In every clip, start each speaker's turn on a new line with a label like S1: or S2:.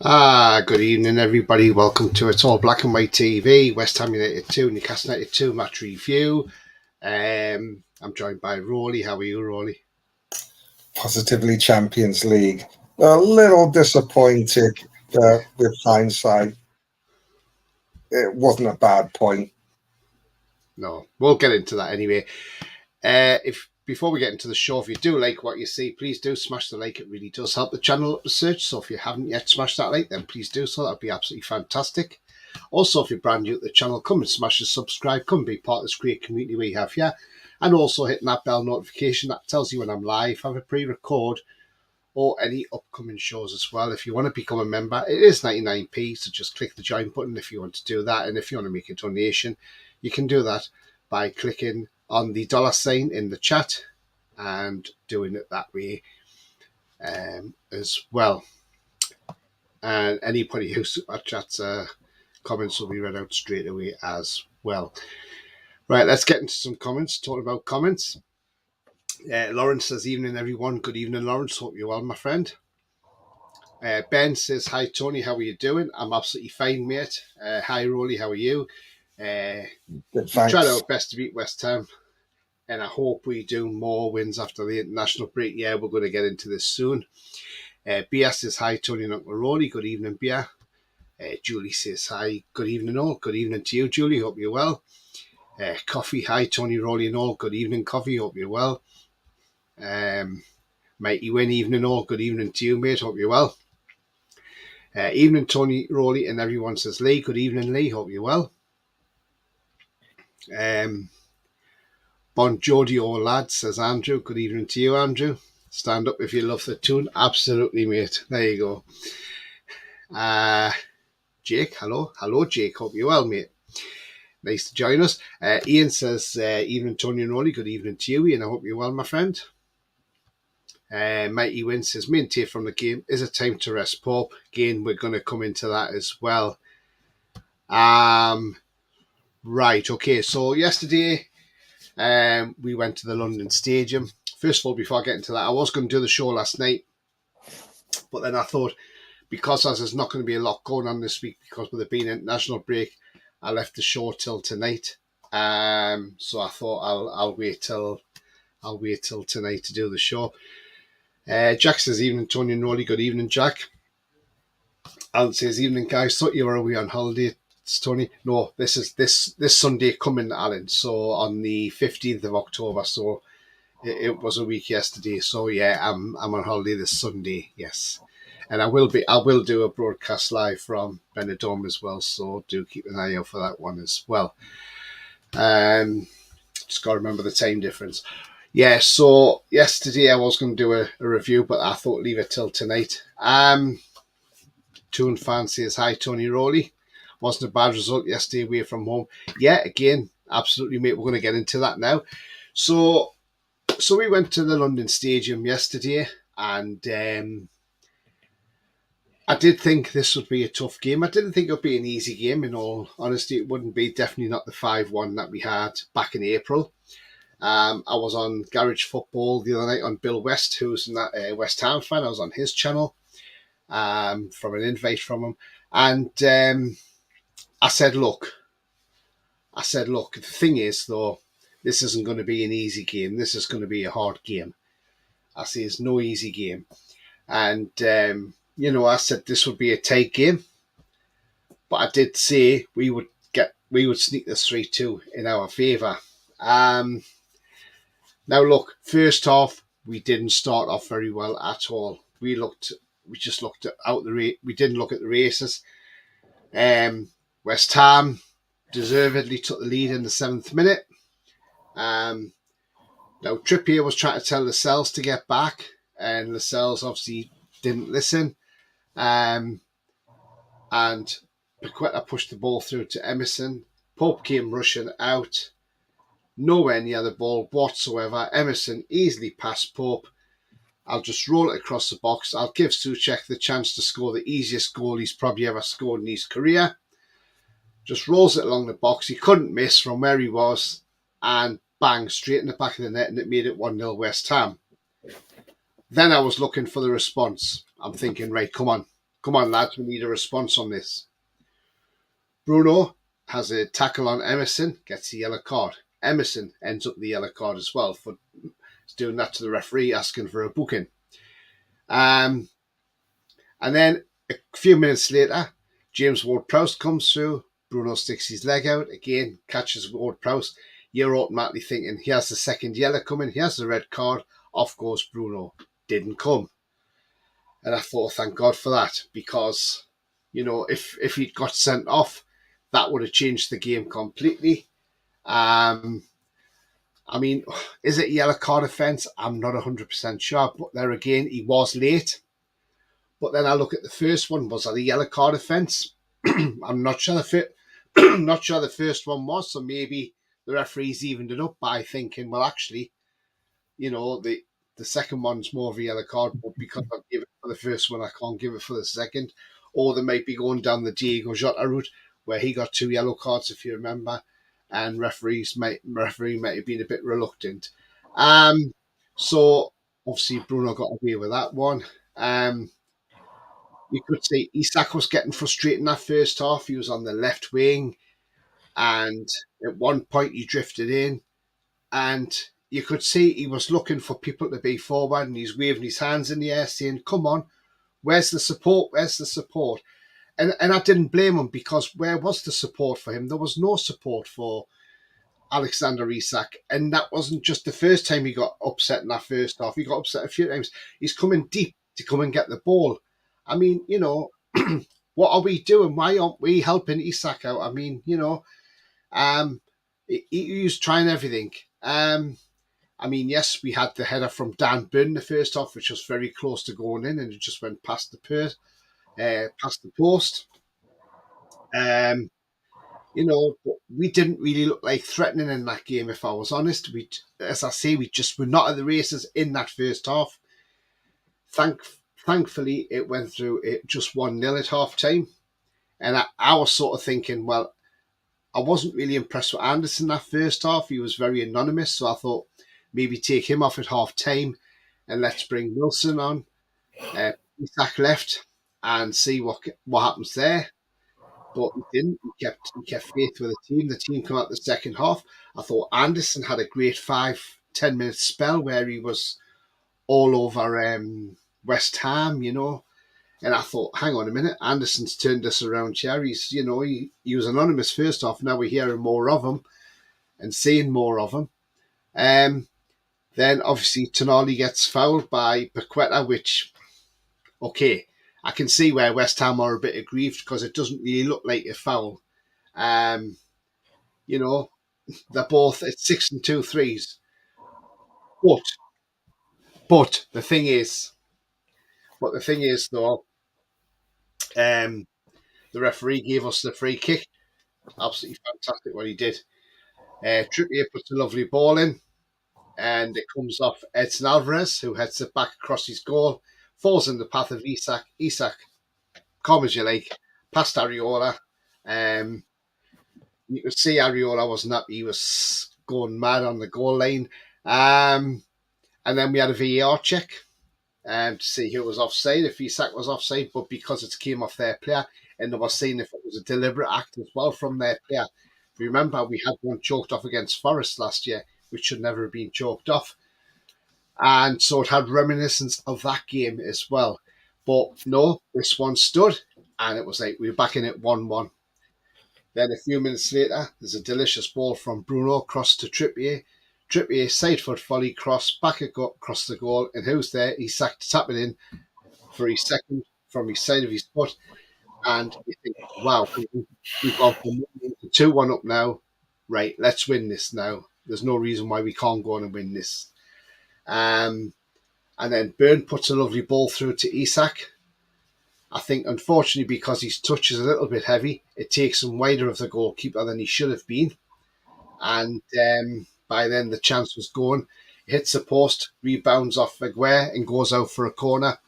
S1: Good evening, everybody. Welcome to It's All Black and White TV, West Ham United 2, Newcastle United 2 match review. I'm joined by Roly. How are you, Roly?
S2: Positively Champions League. A little disappointed with hindsight. It wasn't a bad point.
S1: No, we'll get into that anyway. If Before we get into the show, if you do like what you see, please do smash the like. It really does help the channel up the search. So if you haven't yet smashed that like, then please do so. That'd be absolutely fantastic. Also, if you're brand new to the channel, come and smash the subscribe. Come be part of this great community we have here. And also hitting that bell notification that tells you when I'm live, have a pre-record, or any upcoming shows as well. If you want to become a member, it is 99p, so just click the join button if you want to do that. And if you want to make a donation, you can do that by clicking on the $sign in the chat and doing it that way as well. And anybody who super chats comments will be read out straight away as well. Right, let's get into some comments. Talking about comments. Lawrence says, evening, everyone. Good evening, Lawrence. Hope you're well, my friend. Ben says, hi, Tony. How are you doing? I'm absolutely fine, mate. Hi, Roly. How are you?
S2: Good, thanks.
S1: Tried our best to beat West Ham, and I hope we do more wins after the international break. Yeah, we're going to get into this soon. Bia says, hi, Tony and Uncle Roly. Good evening, Bia. Julie says, hi. Good evening, all. Good evening to you, Julie. Hope you're well. Coffee, hi, Tony, Roly and all. Good evening, Coffee. Hope you're well. Mighty Win, evening all. Good evening to you, mate. Hope you're well. Evening, Tony, Roly, and everyone says, Lee. Good evening, Lee. Hope you're well. Bon Jodio lad, says Andrew. Good evening to you, Andrew. Stand up if you love the tune. Absolutely, mate. There you go. Jake, hello. Hello, Jake. Hope you're well, mate. Nice to join us. Ian says, evening, Tony and Roly. Good evening to you, Ian. I hope you're well, my friend. Mighty Win says, main take from the game, is it time to rest Pope? Again, we're going to come into that as well. Right, okay, so yesterday we went to the London Stadium. First of all, before I get into that, I was going to do the show last night, but then I thought, because as there's not going to be a lot going on this week because with it being an international break, I left the show till tonight. So I thought I'll wait till tonight to do the show. Jack says, evening, Tony and Roly. Good evening, Jack. Alan says, evening, guys. Thought you were away on holiday, Tony. No, this is this Sunday coming, Alan. So on the 15th of October. So it was a week yesterday. So yeah, I'm on holiday this Sunday. Yes, and I will do a broadcast live from Benidorm as well. So do keep an eye out for that one as well. Just got to remember the time difference. Yeah, so yesterday I was going to do a review, but I thought leave it till tonight. Toon fan says, hi, Tony Roly. Wasn't a bad result yesterday away from home. Yeah, again, absolutely, mate. We're going to get into that now. So we went to the London Stadium yesterday, and I did think this would be a tough game. I didn't think it would be an easy game, in all honesty. It wouldn't be. Definitely not the 5-1 that we had back in April. I was on Garage Football the other night on Bill West, who's a West Ham fan. I was on his channel from an invite from him. And I said, look, the thing is, though, this isn't going to be an easy game. This is going to be a hard game. I say it's no easy game. And, I said this would be a tight game. But I did say we would sneak this 3-2 in our favour. Now, look, first off, we didn't start off very well at all. We just looked out we didn't look at the races. West Ham deservedly took the lead in the 7th minute. Now, Trippier was trying to tell Lascelles to get back, and Lascelles obviously didn't listen. And Paqueta pushed the ball through to Emerson. Pope came rushing out. Nowhere near the ball whatsoever. Emerson easily passed Pope. I'll just roll it across the box. I'll give Souček the chance to score the easiest goal he's probably ever scored in his career. Just rolls it along the box. He couldn't miss from where he was. And bang, straight in the back of the net, and it made it 1-0 West Ham. Then I was looking for the response. I'm thinking, right, come on. Come on, lads, we need a response on this. Bruno has a tackle on Emerson, gets the yellow card. Emerson ends up the yellow card as well for doing that to the referee, asking for a booking. And then a few minutes later, James Ward-Prowse comes through. Bruno sticks his leg out again, catches Ward-Prowse. You're automatically thinking he has the second yellow coming. He has the red card. Off goes Bruno. Didn't come. And I thought, thank God for that, because, if he'd got sent off, that would have changed the game completely. I mean, is it a yellow card offence? I'm not 100% sure. But there again, he was late. But then I look at the first one. Was that a yellow card offence? I'm not sure not sure the first one was. So maybe the referees evened it up by thinking, well, actually, the second one's more of a yellow card, but because I've given it for the first one, I can't give it for the second. Or they might be going down the Diego Jota route, where he got 2 yellow cards, if you remember, and referee might have been a bit reluctant. So obviously Bruno got away with that one. You could say Isak was getting frustrated in that first half. He was on the left wing, and at one point he drifted in, and you could see he was looking for people to be forward, and he's waving his hands in the air saying, come on, where's the support? Where's the support? And I didn't blame him, because where was the support for him? There was no support for Alexander Isak. And that wasn't just the first time he got upset in that first half. He got upset a few times. He's coming deep to come and get the ball. I mean, what are we doing? Why aren't we helping Isak out? I mean, he was trying everything. I mean, yes, we had the header from Dan Burn in the first half, which was very close to going in, and it just went past past the post. But we didn't really look like threatening in that game, if I was honest. As I say, we just were not at the races in that first half. Thankfully, it went through it just 1-0 at half time. And I was sort of thinking, well, I wasn't really impressed with Anderson that first half. He was very anonymous. So I thought maybe take him off at half time and let's bring Wilson on. Isak left and see what happens there. But he didn't. He kept faith with the team. The team came out the second half. I thought Anderson had a great 5-10 minute spell where he was all over West Ham, And I thought, hang on a minute, Anderson's turned us around here. He was anonymous first off. Now we're hearing more of him and seeing more of him. Then obviously Tonali gets fouled by Paqueta, which, okay, I can see where West Ham are a bit aggrieved because it doesn't really look like a foul. They're both at 6 and 2 threes. But the thing is though, the referee gave us the free kick. Absolutely fantastic what he did. Trippier puts a lovely ball in, and it comes off Edson Alvarez, who heads it back across his goal, falls in the path of Isak. Isak, calm as you like, past Areola. You could see Areola wasn't happy. He was going mad on the goal line. And then we had a VAR check to see who was offside, if Isak was offside, but because it came off their player, and they were seeing if it was a deliberate act as well from their player. If you remember, we had one choked off against Forest last year, which should never have been choked off. And so it had reminiscence of that game as well. But no, this one stood, and it was like we were back in it 1-1. Then a few minutes later, there's a delicious ball from Bruno across to Trippier. Trippier, side foot volley cross, back across the goal, and who's there? Isak to tap it in for his second from his side of his foot. And you think, wow, we've gone from 2-1 up now. Right, let's win this now. There's no reason why we can't go on and win this. And then Byrne puts a lovely ball through to Isak. I think, unfortunately, because his touch is a little bit heavy, it takes him wider of the goalkeeper than he should have been. And by then, the chance was gone. Hits the post, rebounds off Aguirre, and goes out for a corner.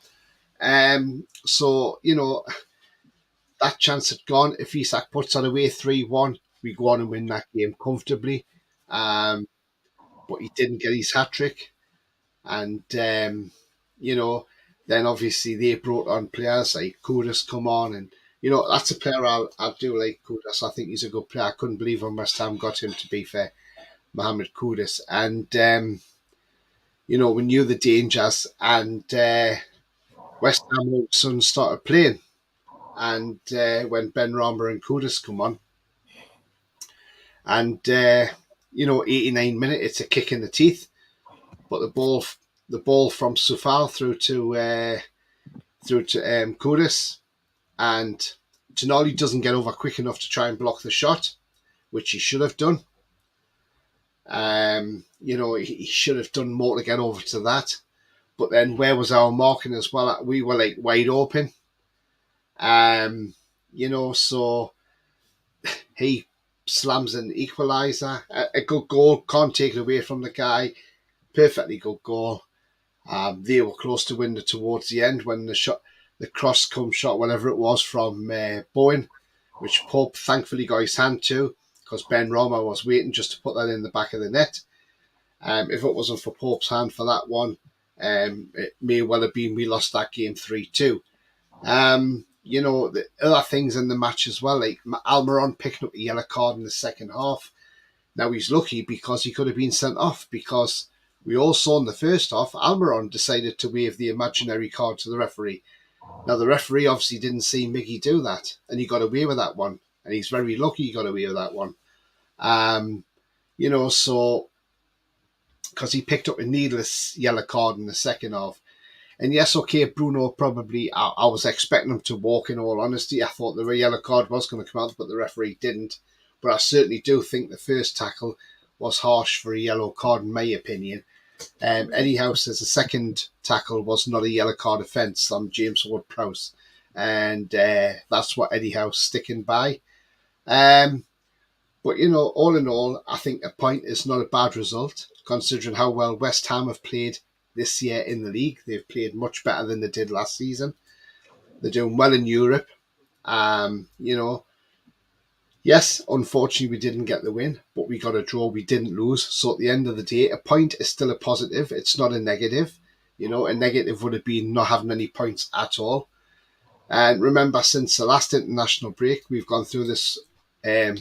S1: So, that chance had gone. If Isak puts it away 3-1, we go on and win that game comfortably. But he didn't get his hat trick. And, then obviously they brought on players like Kudus come on, and that's a player I do like. Kudus. I think he's a good player. I couldn't believe when West Ham got him. To be fair, Mohamed Kudus, and we knew the dangers, and West Ham all of a sudden started playing, and when Ben Rama and Kudus come on, and 89 minutes, it's a kick in the teeth, but the ball from Sufal through to Kudus, and Tonali doesn't get over quick enough to try and block the shot, which he should have done. He should have done more to get over to that. But then where was our marking as well? We were like wide open. So he slams an equaliser. A good goal, can't take it away from the guy. Perfectly good goal. They were close to winning it towards the end when the cross-come shot, whatever it was, from Bowen, which Pope thankfully got his hand to, because Ben Rama was waiting just to put that in the back of the net. If it wasn't for Pope's hand for that one, it may well have been we lost that game 3-2. The other things in the match as well, like Almiron picking up a yellow card in the second half. Now he's lucky because he could have been sent off, because we all saw in the first half, Almiron decided to wave the imaginary card to the referee. Now, the referee obviously didn't see Miggy do that, and he got away with that one. And he's very lucky he got away with that one. So, because he picked up a needless yellow card in the second half. And yes, okay, Bruno probably, I was expecting him to walk, in all honesty. I thought the yellow card was going to come out, but the referee didn't. But I certainly do think the first tackle was harsh for a yellow card, in my opinion. Eddie Howe says the second tackle was not a yellow card offence on James Ward-Prowse. And that's what Eddie Howe's sticking by. But, all in all, I think a point is not a bad result, considering how well West Ham have played this year in the league. They've played much better than they did last season. They're doing well in Europe. Yes, unfortunately, we didn't get the win, but we got a draw. We didn't lose. So at the end of the day, a point is still a positive. It's not a negative. A negative would have been not having any points at all. And remember, since the last international break, we've gone through this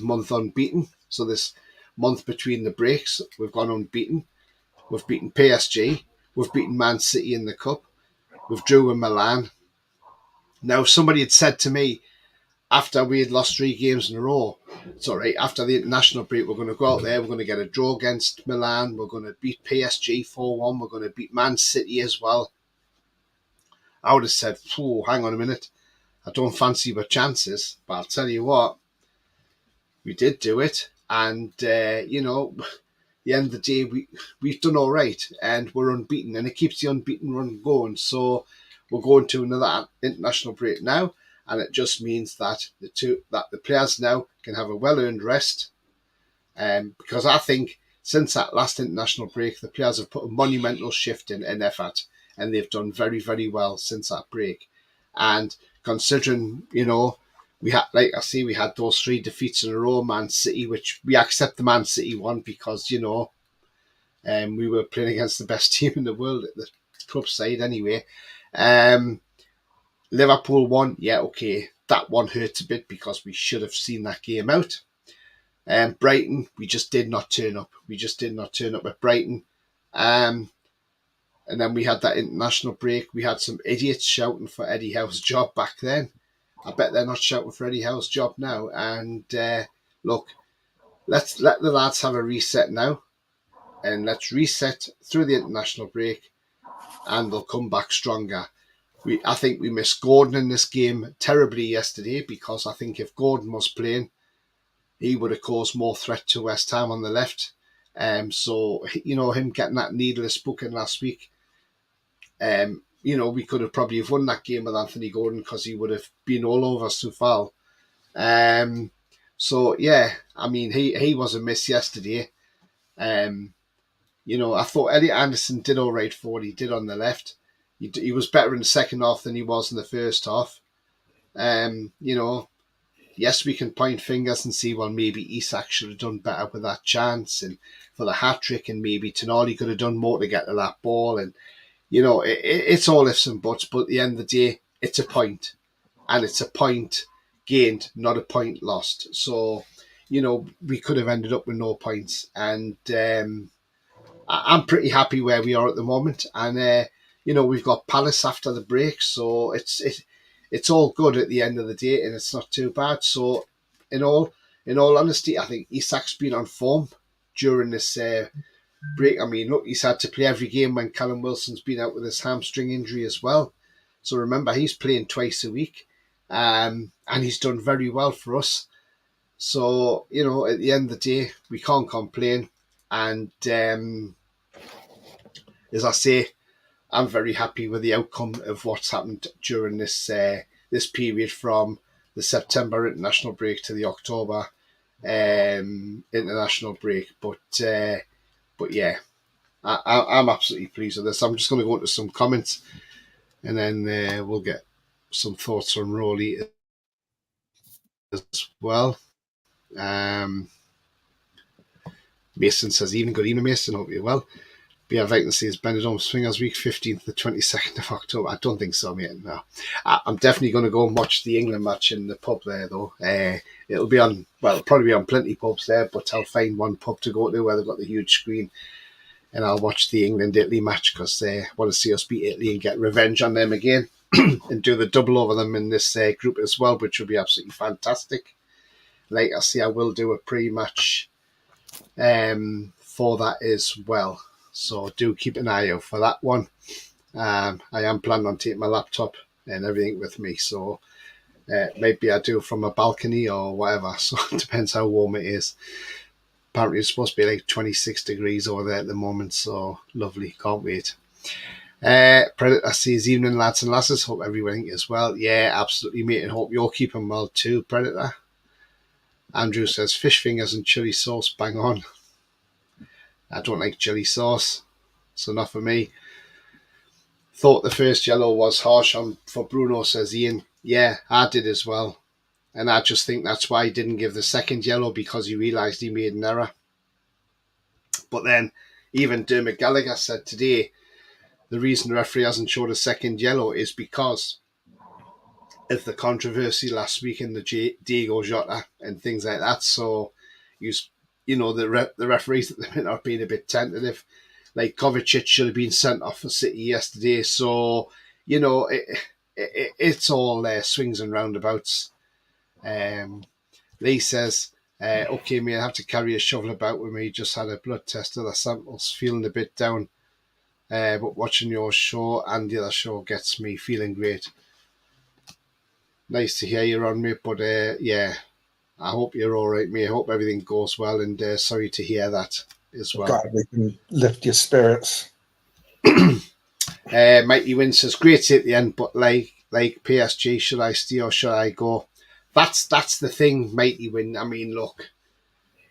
S1: month unbeaten. So this month between the breaks, we've gone unbeaten. We've beaten PSG. We've beaten Man City in the Cup. We've drew in Milan. Now, if somebody had said to me, after we had lost 3 games in a row, it's all right, after the international break, we're going to go out there, we're going to get a draw against Milan, we're going to beat PSG 4-1, we're going to beat Man City as well. I would have said, hang on a minute, I don't fancy our chances, but I'll tell you what, we did do it, and, the end of the day, we've done all right, and we're unbeaten, and it keeps the unbeaten run going, so we're going to another international break now. And it just means that the players now can have a well-earned rest. Because I think since that last international break, the players have put a monumental shift in effort, and they've done very, very well since that break. And considering, we had those 3 defeats in a row, Man City, which we accept the Man City one because, we were playing against the best team in the world at the club side anyway. Liverpool won, yeah, okay. That one hurts a bit because we should have seen that game out. Brighton, we just did not turn up. We just did not turn up at Brighton. And then we had that international break. We had some idiots shouting for Eddie Howe's job back then. I bet they're not shouting for Eddie Howe's job now. And look, let's let the lads have a reset now. And let's reset through the international break. And they'll come back stronger. I think we missed Gordon in this game terribly yesterday, because I think if Gordon was playing, he would have caused more threat to West Ham on the left. So, him getting that needless booking last week, we could have probably have won that game with Anthony Gordon, because he would have been all over Sufal. So, yeah, I mean, he was a miss yesterday. I thought Elliot Anderson did all right for what he did on the left. He was better in the second half than he was in the first half. Yes, we can point fingers and say, well, maybe Isak should have done better with that chance and for the hat-trick, and maybe Tonali could have done more to get to that ball. And, it's all ifs and buts, but at the end of the day, it's a point, and it's a point gained, not a point lost. So, we could have ended up with no points, and I'm pretty happy where we are at the moment. And we've got Palace after the break, so it's all good at the end of the day, and it's not too bad. So, in all honesty, I think Isak's been on form during this break. I mean, look, he's had to play every game when Callum Wilson's been out with his hamstring injury as well. So remember, he's playing twice a week, and he's done very well for us. So, at the end of the day, we can't complain. And as I say, I'm very happy with the outcome of what's happened during this period from the September international break to the October international break. But yeah, I'm absolutely pleased with this. I'm just going to go into some comments, and then we'll get some thoughts from Roly as well. Mason says, "Even good evening, Mason. Hope you're well. BR vacancy is Benidorm Swingers Week, 15th to 22nd of October. I don't think so, mate. No. I'm definitely going to go and watch the England match in the pub there, though. It'll probably be on plenty pubs there, but I'll find one pub to go to where they've got the huge screen, and I'll watch the England-Italy match because they want to see us beat Italy and get revenge on them again and do the double over them in this group as well, which will be absolutely fantastic. Like I say, I will do a pre-match for that as well. So do keep an eye out for that one. I am planning on taking my laptop and everything with me. So maybe I do from a balcony or whatever. So it depends how warm it is. Apparently it's supposed to be like 26 degrees over there at the moment. So lovely. Can't wait. Predator says, evening lads and lasses. Hope everyone is well. Yeah, absolutely, mate. And hope you're keeping well too, Predator. Andrew says, fish fingers and chili sauce, bang on. I don't like chili sauce, so not for me. Thought the first yellow was harsh for Bruno, says Ian. Yeah, I did as well. And I just think that's why he didn't give the second yellow, because he realised he made an error. But then even Dermot Gallagher said today the reason the referee hasn't showed a second yellow is because of the controversy last week in the Diego Jota and things like that. So, the referees at the minute are being a bit tentative. Like Kovacic should have been sent off for City yesterday. So, it's all swings and roundabouts. Lee says, okay, mate, I have to carry a shovel about with me. Just had a blood test of the samples, feeling a bit down. But watching your show and the other show gets me feeling great. Nice to hear you're on, mate. But yeah, I hope you're all right, mate. I hope everything goes well, and sorry to hear that as well.
S2: God, we can lift your spirits.
S1: Mighty Win says, great at the end, but like PSG, should I stay or should I go? That's the thing, Mighty Win. I mean, look,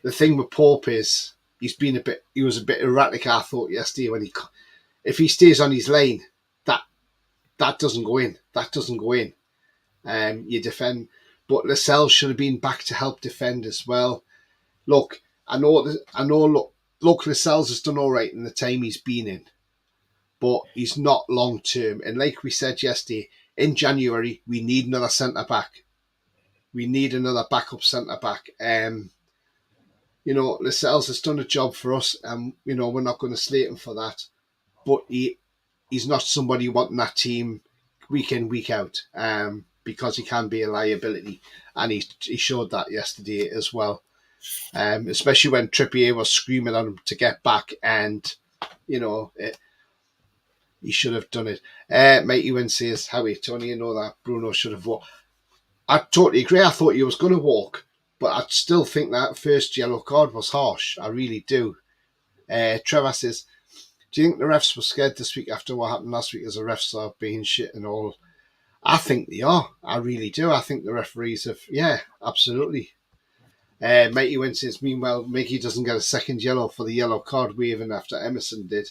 S1: the thing with Pope is he was a bit erratic, I thought, yesterday when if he stays on his lane, that doesn't go in. That doesn't go in. You defend, but Lascelles should have been back to help defend as well. Look, I know. Look, Lascelles has done all right in the time he's been in, but he's not long term. And like we said yesterday, in January we need another centre back. We need another backup centre back. Lascelles has done a job for us, and we're not going to slate him for that. But he's not somebody wanting that team week in, week out. Because he can be a liability, and he showed that yesterday as well. Especially when Trippier was screaming at him to get back, and he should have done it. Mighty Win says, Howie, Tony, that Bruno should have walked. I totally agree. I thought he was going to walk, but I still think that first yellow card was harsh. I really do. Trevor says, do you think the refs were scared this week after what happened last week, as the refs are being shit and all? I think they are. I really do. I think the referees have, yeah, absolutely. Mighty Win says, meanwhile, Mickey doesn't get a second yellow for the yellow card waving after Emerson did.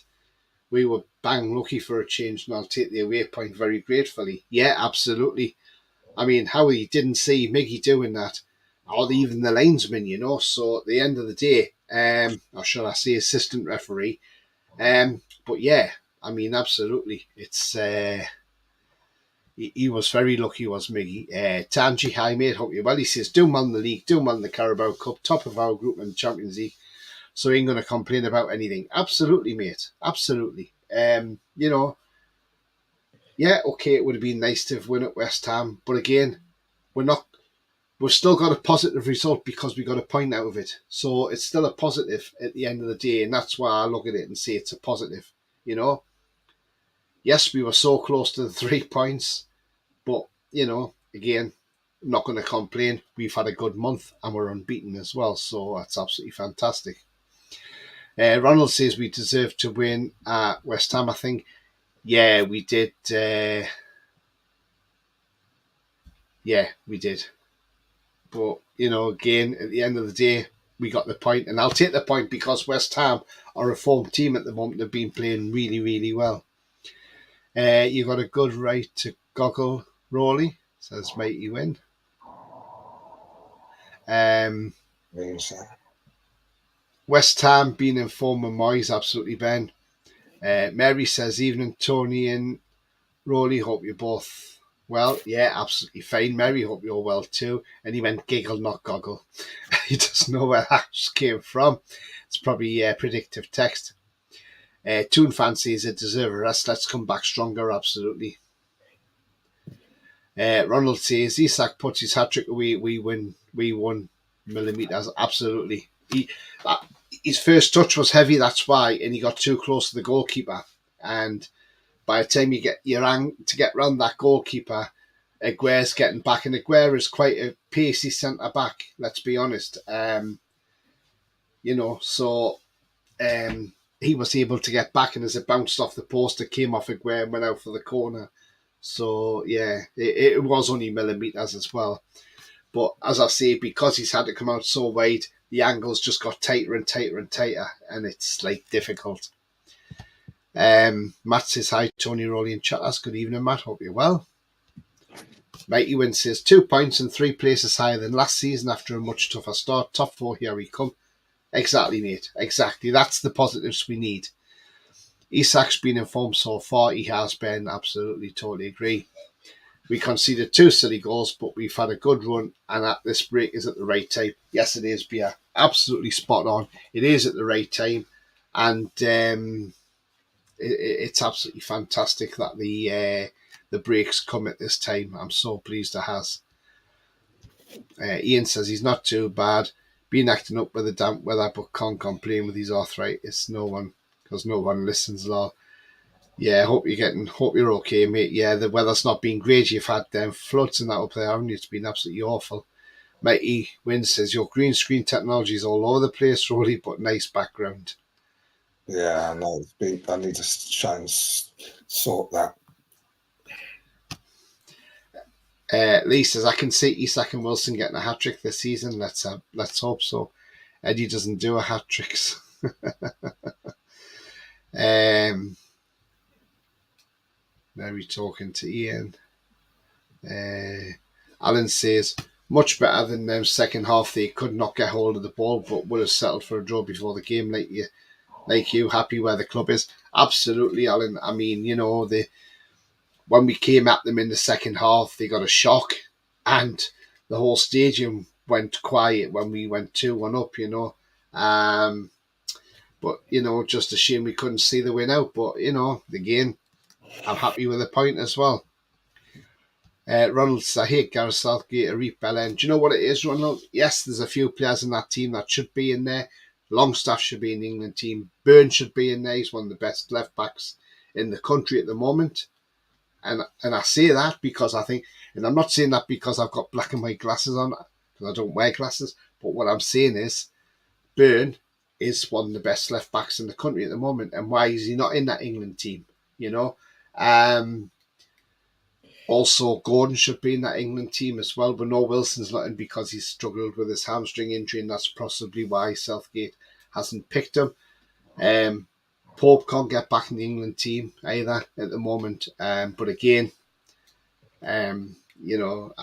S1: We were bang lucky for a change, and I'll take the away point very gratefully. Yeah, absolutely. I mean, how he didn't see Mickey doing that, or even the linesman, So at the end of the day, or should I say assistant referee, but yeah, I mean, absolutely. It's he was very lucky, was me. Tanji, hi mate, hope you're well. He says, do man the league, do man the Carabao Cup, top of our group in the Champions League. So he ain't going to complain about anything. Absolutely, mate. Absolutely. You know, yeah, okay, it would have been nice to have won at West Ham, but again, we're not. We've still got a positive result because we got a point out of it. So it's still a positive at the end of the day, and that's why I look at it and say it's a positive. You know, yes, we were so close to the 3 points, but you know, again, I'm not going to complain. We've had a good month and we're unbeaten as well, so that's absolutely fantastic. Ronald says we deserve to win at West Ham. I think, yeah, we did. Yeah, we did. But, you know, again, at the end of the day, we got the point. And I'll take the point because West Ham are a form team at the moment. They've been playing really, really well. You got a good right to goggle, Roly, says Mighty Win. West Ham being in form of Moyes, absolutely, Ben. Mary says, evening, Tony and Roly, hope you're both well. Yeah, absolutely fine. Mary, hope you're well too. And he went giggle, not goggle. He doesn't know where that came from. It's probably predictive text. Toon fancies a deserve a rest. Let's come back stronger, absolutely. Ronald says, Isak puts his hat-trick away. We won millimetres, absolutely. His first touch was heavy, that's why, and he got too close to the goalkeeper. And by the time you get to get round that goalkeeper, Aguirre's getting back, and Aguirre is quite a pacey centre back. Let's be honest. You know, so he was able to get back, and as it bounced off the post, it came off Aguirre and went out for the corner. So yeah, it was only millimetres as well. But as I say, because he's had to come out so wide, the angles just got tighter and tighter and tighter, and it's like difficult. Matt says hi, Tony, Roly, and chat. That's good evening, Matt. Hope you're well. Mighty Win says 2 points and 3 places higher than last season after a much tougher start. Top 4, here we come. Exactly, mate. Exactly. That's the positives we need. Isak's been in form so far. He has been. Absolutely, totally agree. We conceded 2 silly goals, but we've had a good run, and at this break is at the right time. Yes, it is, Bia. Absolutely spot on. It is at the right time, and it's absolutely fantastic that the breaks come at this time. I'm so pleased it has. Ian says he's not too bad. Been acting up with the damp weather, but can't complain with his arthritis. No one listens, lol. Yeah, hope you're okay, mate. Yeah, the weather's not been great. You've had floods and that up there, haven't you? It's been absolutely awful. Mighty Win says your green screen technology is all over the place, Roly, but nice background.
S2: Yeah, I know. I need to try and sort that.
S1: Lee says I can see Isak and Wilson getting a hat trick this season. Let's hope so. Eddie doesn't do a hat tricks. Mary talking to Ian. Alan says much better than them second half. They could not get hold of the ball, but would have settled for a draw before the game. Like you, happy where the club is. Absolutely, Alan. I mean, you know, when we came at them in the second half, they got a shock, and the whole stadium went quiet when we went 2-1 up. You know, but you know, just a shame we couldn't see the win out. But you know, again, I'm happy with the point as well. Ronald says, I hate Gareth Southgate, Arif Belen. Do you know what it is, Ronald? Yes, there's a few players in that team that should be in there. Longstaff should be in the England team. Burns should be in there. He's one of the best left backs in the country at the moment. And I say that because I think, and I'm not saying that because I've got black and white glasses on, because I don't wear glasses, but what I'm saying is Burn is one of the best left backs in the country at the moment. And why is he not in that England team? You know? Also, Gordon should be in that England team as well, but no, Wilson's not in because he's struggled with his hamstring injury, and that's possibly why Southgate hasn't picked him. Pope can't get back in the England team either at the moment. But again, you know,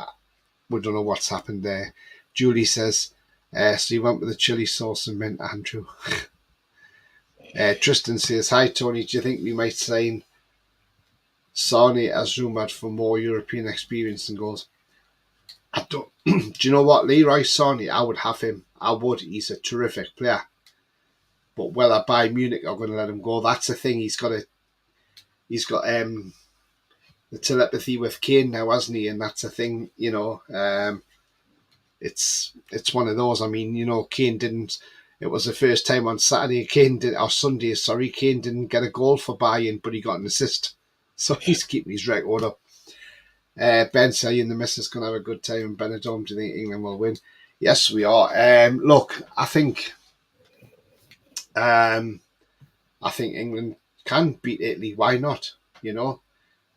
S1: we don't know what's happened there. Julie says, so you went with the chili sauce and mint, Andrew. Tristan says, hi Tony, do you think we might sign Sane as rumoured for more European experience and goals? I don't. Do you know what, Leroy Sane? I would have him. I would. He's a terrific player. But whether Bayern Munich are going to let him go, that's the thing. He's got the telepathy with Kane now, hasn't he? And that's the thing. It's one of those. I mean, Kane didn't. It was the first time on Saturday, Sunday. Sorry, Kane didn't get a goal for Bayern, but he got an assist. So he's keeping his record up. Ben saying the missus going to have a good time in Benidorm. Do you think England will win? Yes, we are. Look, I think England can beat Italy. Why not?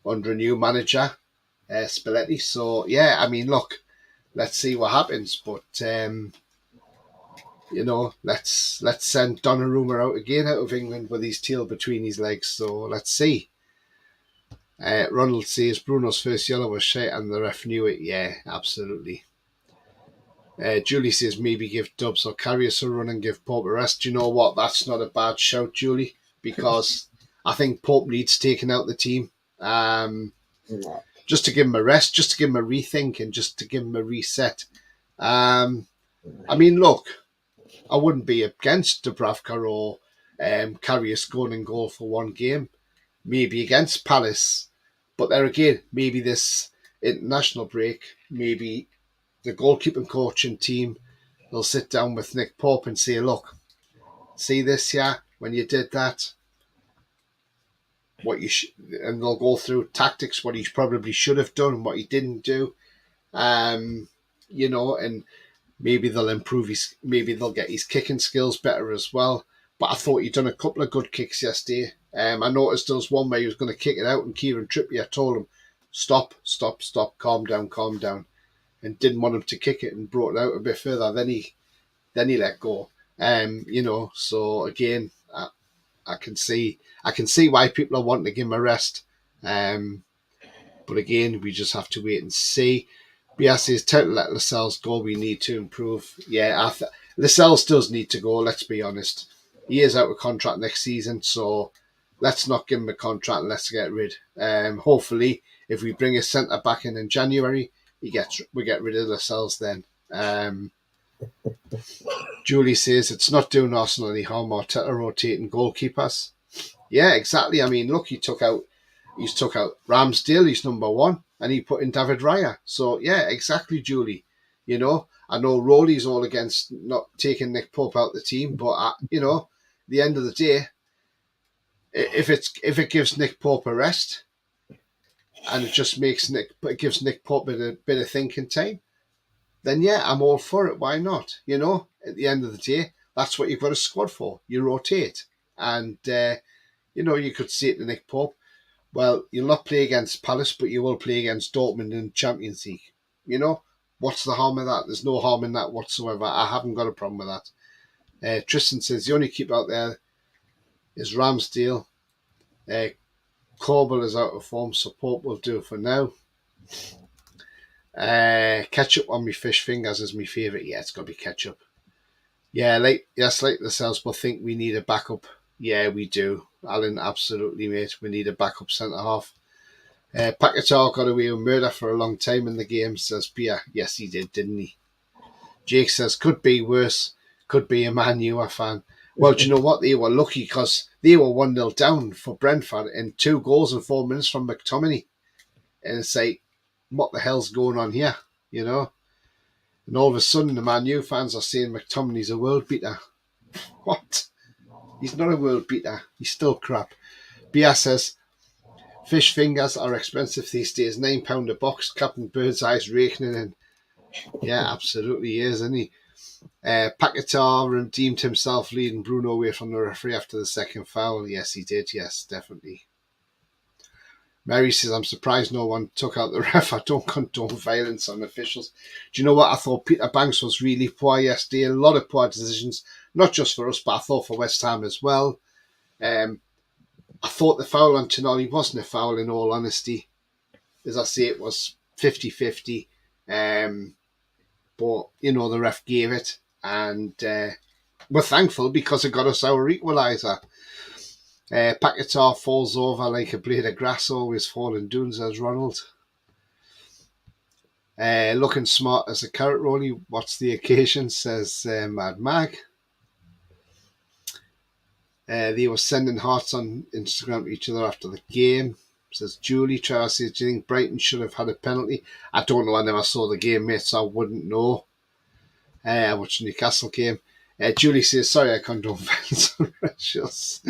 S1: Under a new manager, Spalletti. So yeah, I mean, look, let's see what happens. But let's send Donnarumma out again out of England with his tail between his legs. So let's see. Ronald says Bruno's first yellow was shit and the ref knew it. Yeah, absolutely. Julie says maybe give Dubs or Karius a run and give Pope a rest. Do you know what? That's not a bad shout, Julie, because I think Pope needs taking out the team. Just to give him a rest, just to give him a rethink, and just to give him a reset. I mean, look, I wouldn't be against Dubravka or Karius going in goal for one game. Maybe against Palace. But there again, maybe this international break, maybe the goalkeeping coach and team will sit down with Nick Pope and say, look, see this, yeah, when you did that, and they'll go through tactics, what he probably should have done, what he didn't do, and maybe they'll improve maybe they'll get his kicking skills better as well. But I thought he'd done a couple of good kicks yesterday. I noticed there was one where he was going to kick it out, and Kieran Trippier told him, stop, calm down, and didn't want him to kick it and brought it out a bit further. Then he let go. So again, I can see why people are wanting to give him a rest. But again, we just have to wait and see. Bias says, tell let Lascelles go. We need to improve. Yeah, Lascelles does need to go. Let's be honest. He is out of contract next season, so let's not give him a contract and let's get rid. Hopefully, if we bring a centre back in January, we get rid of Lascelles then. Julie says it's not doing Arsenal any harm. Arteta rotating goalkeepers. Yeah, exactly. I mean, look, he's took out Ramsdale, he's number one, and he put in David Raya. So yeah, exactly, Julie. I know Roly's all against not taking Nick Pope out the team, but the end of the day, if it gives Nick Pope a rest, and it just gives Nick Pope a bit of thinking time, then yeah, I'm all for it. Why not? At the end of the day, that's what you've got a squad for. You rotate, and you could say to Nick Pope, well, you'll not play against Palace, but you will play against Dortmund in Champions League. What's the harm of that? There's no harm in that whatsoever. I haven't got a problem with that. Tristan says the only keeper out there is Ramsdale. Corbell is out of form, so Pope will do for now. Ketchup on my fish fingers is my favourite. Yeah, it's got to be ketchup. Yeah, like the salesman think we need a backup. Yeah, we do. Alan, absolutely, mate. We need a backup centre half. Paquetá got away with murder for a long time in the game, says Pia. Yes, he did, didn't he? Jake says, could be worse. Could be a Man U fan. Well, do you know what? They were lucky because they were 1-0 down for Brentford and 2 goals in 4 minutes from McTominay. And it's like, what the hell's going on here? And all of a sudden, the Man U fans are saying McTominay's a world beater. What? He's not a world beater. He's still crap. Bia says, fish fingers are expensive these days. £9 a box. Captain Birdseye's raking in. Yeah, absolutely he is, isn't he? Paquetá redeemed himself, leading Bruno away from the referee after the second foul. Yes, he did. Yes, definitely. Mary says, I'm surprised no one took out the ref. I don't condone violence on officials. Do you know what? I thought Peter Banks was really poor yesterday. A lot of poor decisions, not just for us, but I thought for West Ham as well. I thought the foul on Tonali wasn't a foul in all honesty. As I say, it was 50-50. But, the ref gave it. And we're thankful because it got us our equaliser. Paquetá falls over like a blade of grass, always falling down, says Ronald. Looking smart as a carrot, Roly. What's the occasion, says Mad Mag. They were sending hearts on Instagram to each other after the game, says Julie. Trevor says, do you think Brighton should have had a penalty? I don't know. I never saw the game, mate, so I wouldn't know. I watched the Newcastle game. Julie says, sorry, I condone violence on Rangers.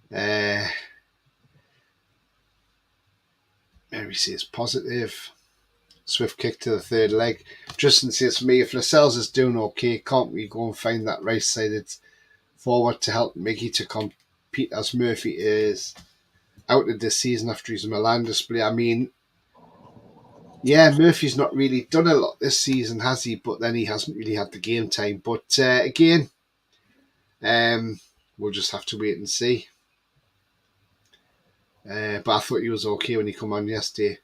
S1: Mary says, positive. Swift kick to the third leg. Tristan says, for me, if Lascelles is doing okay, can't we go and find that right-sided forward to help Mickey to compete as Murphy is out of this season after his Milan display? I mean, yeah, Murphy's not really done a lot this season, has he? But then he hasn't really had the game time. But again, we'll just have to wait and see. But I thought he was okay when he come on yesterday.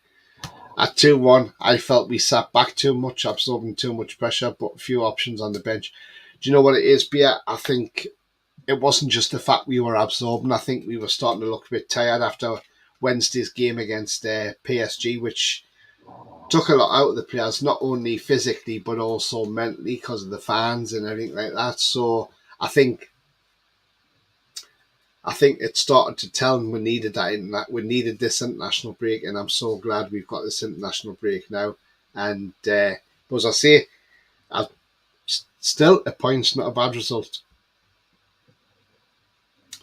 S1: At 2-1, I felt we sat back too much, absorbing too much pressure, but few options on the bench. Do you know what it is, Bia? I think it wasn't just the fact we were absorbing. I think we were starting to look a bit tired after Wednesday's game against PSG, which took a lot out of the players, not only physically, but also mentally because of the fans and everything like that. So I think it started to tell them we needed we needed this international break, and I'm so glad we've got this international break now. And but as I say, still a point's not a bad result.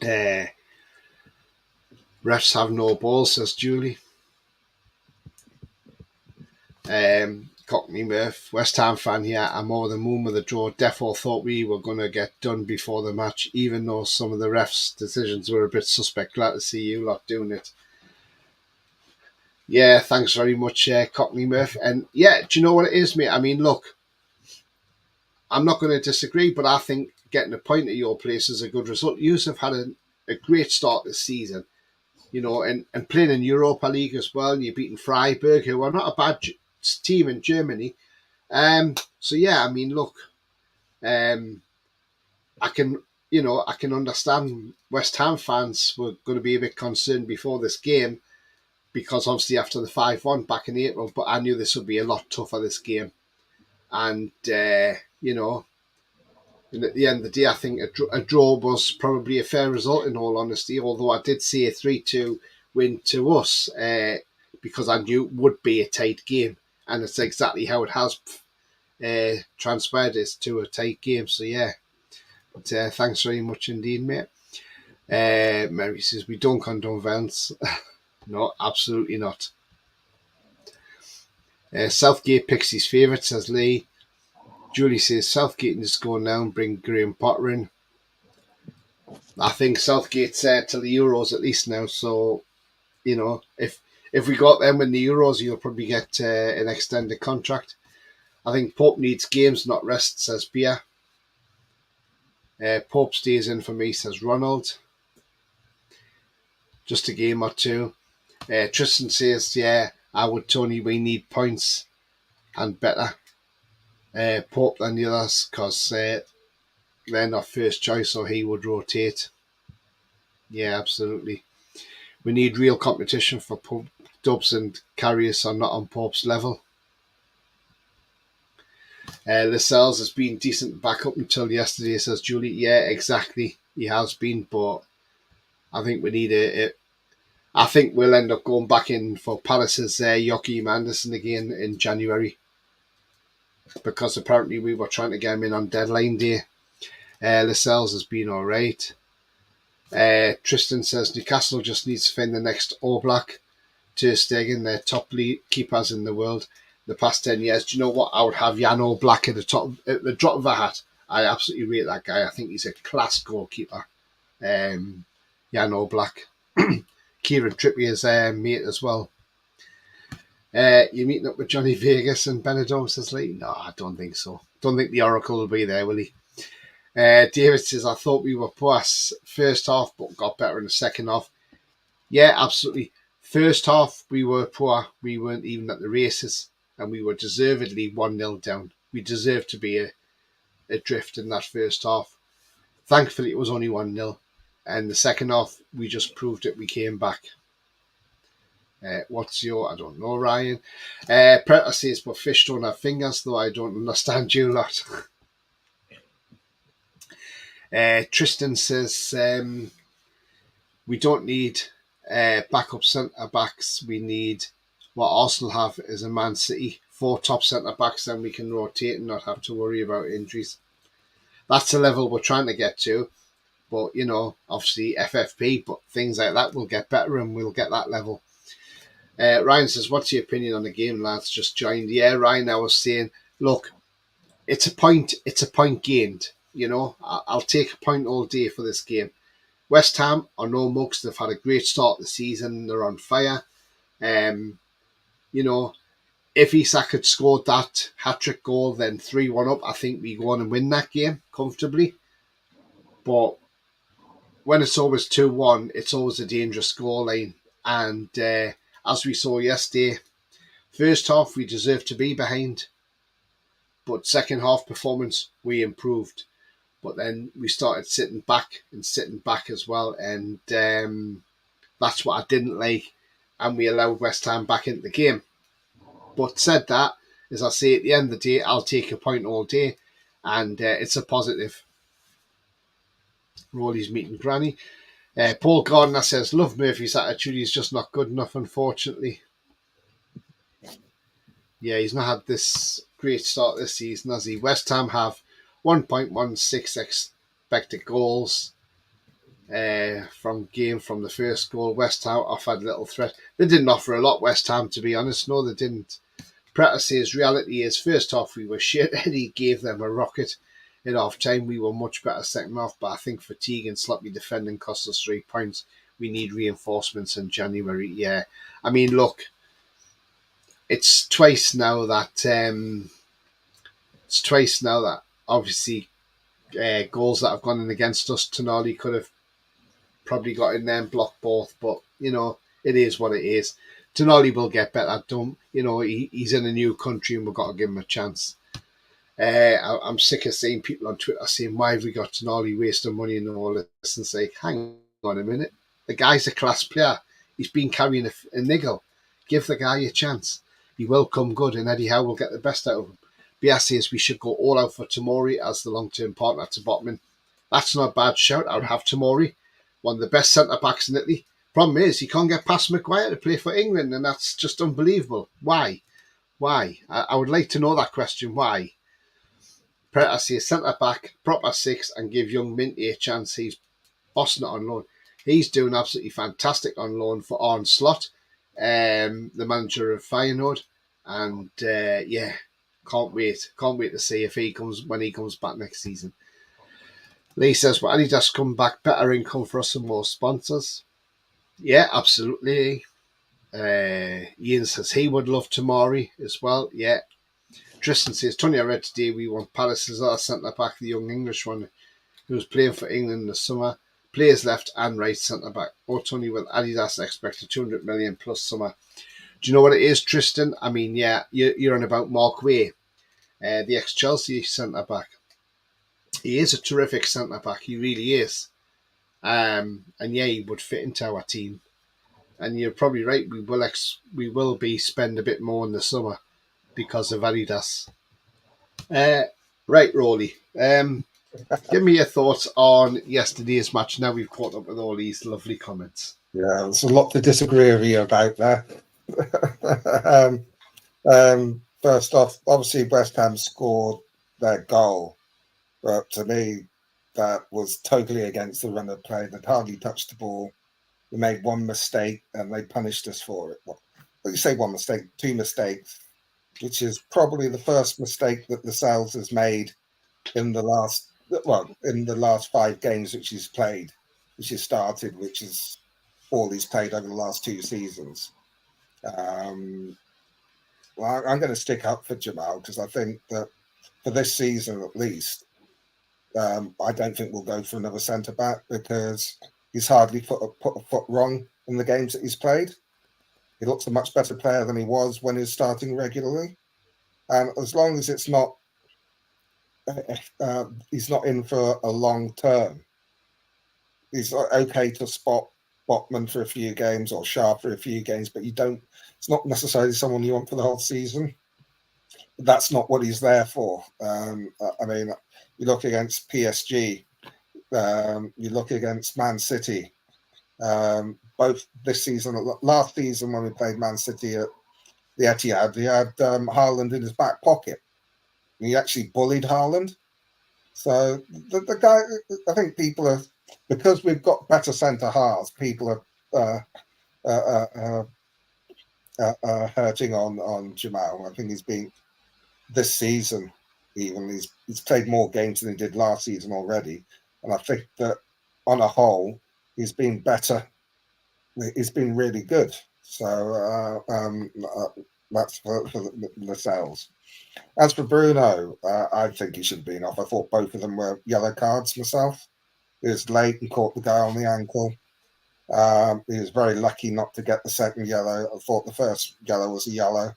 S1: Refs have no balls, says Julie. Cockney Murph, West Ham fan here. I'm over the moon with the draw. Defo thought we were going to get done before the match, even though some of the refs' decisions were a bit suspect. Glad to see you lot doing it. Yeah, thanks very much, Cockney Murph. And yeah, do you know what it is, mate? I mean, look, I'm not going to disagree, but I think getting a point at your place is a good result. You have had a great start this season, you know, and playing in Europa League as well. And you're beating Freiburg, who are not a bad team in Germany. So yeah, I mean, look, I can understand West Ham fans were going to be a bit concerned before this game because obviously after the 5-1 back in April, but I knew this would be a lot tougher, this game. And, you know, and at the end of the day, I think a draw was probably a fair result in all honesty, although I did see a 3-2 win to us because I knew it would be a tight game. And it's exactly how it has transpired, is to a tight game. So, yeah. But thanks very much indeed, mate. Mary says, we don't condone violence. No, absolutely not. Southgate picks his favourite, says Lee. Julie says, Southgate needs to go now and bring Graham Potter in. I think Southgate's till the Euros at least now. So, you know, if we got them in the Euros, you'll probably get an extended contract. I think Pope needs games, not rest, says Bia. Pope stays in for me, says Ronald. Just a game or two. Tristan says, yeah, I would, Tony, we need points and better Pope than the others because they're not first choice, so he would rotate. Yeah, absolutely. We need real competition for Pope. Dubs and Carriers are not on Pope's level. Lascelles has been decent back up until yesterday, says Julie. Yeah, exactly. He has been, but I think we need I think we'll end up going back in for Palace's Joachim Anderson again in January because apparently we were trying to get him in on deadline day. Lascelles has been all right. Tristan says Newcastle just needs to find the next Oblak. Ter Stegen, their top keepers in the world the past 10 years. Do you know what? I would have Jan Oblak at the drop of a hat. I absolutely rate that guy. I think he's a class goalkeeper. Jan Oblak. Kieran Trippier's mate as well. You meeting up with Johnny Vegas and Benidorm, says Lee? No, I don't think so. Don't think the Oracle will be there, will he? David says, I thought we were poor first half, but got better in the second half. Yeah, absolutely. First half, we were poor. We weren't even at the races, and we were deservedly 1-0 down. We deserved to be adrift in that first half. Thankfully, it was only 1-0. And the second half, we just proved it. We came back. What's your? I don't know, Ryan. Predator says, but fish don't have fingers, though I don't understand you lot. Tristan says, we don't need backup centre backs. We need what Arsenal have is a Man City, 4 top centre backs, then we can rotate and not have to worry about injuries. That's the level we're trying to get to. But, you know, obviously FFP, but things like that will get better and we'll get that level. Ryan says, what's your opinion on the game, lads? Just joined. Yeah, Ryan, I was saying, look, it's a point gained. You know, I'll take a point all day for this game. West Ham are no mugs. They've had a great start of the season. They're on fire. You know, if Isak had scored that hat-trick goal, then 3-1 up, I think we go on and win that game comfortably. But when it's always 2-1, it's always a dangerous scoreline. And as we saw yesterday, first half we deserved to be behind, but second half performance we improved. But then we started sitting back as well, and that's what I didn't like. And we allowed West Ham back into the game. But said that, as I say, at the end of the day, I'll take a point all day, and it's a positive. Roly's meeting Granny. Paul Gardner says, love Murphy's attitude. He's just not good enough, unfortunately. Yeah, he's not had this great start this season, has he? West Ham have 1.16 expected goals from the first goal. West Ham offered little threat. They didn't offer a lot, West Ham, to be honest. No, they didn't. Predator says, reality is, first half we were shit. Eddie gave them a rocket. In half time, we were much better second half, but I think fatigue and sloppy defending cost us 3 points. We need reinforcements in January. Yeah, I mean, look, it's twice now that obviously goals that have gone in against us. Tonali could have probably got in there and blocked both, but you know, it is what it is. Tonali will get better. He's in a new country and we've got to give him a chance. I'm sick of seeing people on Twitter saying, why have we got Tonali wasting money and all this? And say, hang on a minute. The guy's a class player. He's been carrying a niggle. Give the guy a chance. He will come good, and Eddie Howe will get the best out of him. BS says we should go all out for Tomori as the long-term partner to Botman. That's not a bad shout. I would have Tomori, one of the best centre-backs in Italy. Problem is, he can't get past Maguire to play for England, and that's just unbelievable. Why? I would like to know that question. Why? Predator says centre-back, proper 6, and give young Minty a chance. He's bossing it on loan. He's doing absolutely fantastic on loan for Arne Slot, the manager of Feyenoord. And can't wait to see when he comes back next season. Lee says, well, Adidas come back, better income for us and more sponsors. Yeah, absolutely. Ian says he would love Tomori as well. Yeah. Tristan says, Tony, I read today we want Palace as our centre-back, the young English one who was playing for England in the summer. Players left and right centre-back. Oh, Tony, with Adidas expected 200 million plus summer. Do you know what it is, Tristan? I mean, yeah, you're on about Mark Way, the ex-Chelsea centre-back. He is a terrific centre-back. He really is. And yeah, he would fit into our team. And you're probably right. We will be spend a bit more in the summer because of Adidas. Right, Roly. Give me your thoughts on yesterday's match. Now we've caught up with all these lovely comments.
S2: Yeah, there's a lot to disagree with you about there. First off, obviously West Ham scored their goal, but to me, that was totally against the run of play. They'd hardly touched the ball. We made one mistake and they punished us for it. Well, you say one mistake, 2 mistakes, which is probably the first mistake that Lascelles has made in the last 5 games which he's played, which he's started, which is all he's played over the last 2 seasons. I'm going to stick up for Jamal because I think that for this season at least, I don't think we'll go for another centre back because he's hardly put a foot wrong in the games that he's played. He looks a much better player than he was when he's starting regularly, and as long as it's not, he's not in for a long term. he's okay to spot Botman for a few games or Sharp for a few games, but it's not necessarily someone you want for the whole season. That's not what he's there for. I mean, you look against PSG, you look against Man City, both this season, last season when we played Man City at the Etihad, he had Haaland in his back pocket. He actually bullied Haaland. So the guy, I think people are, because we've got better centre halves, people are hurting on Jamal. I think he's been this season, even he's played more games than he did last season already, and I think that on a whole, he's been better. He's been really good. So that's for the sales. As for Bruno, I think he should have been off. I thought both of them were yellow cards myself. He was late and caught the guy on the ankle. He was very lucky not to get the second yellow. I thought the first yellow was a yellow.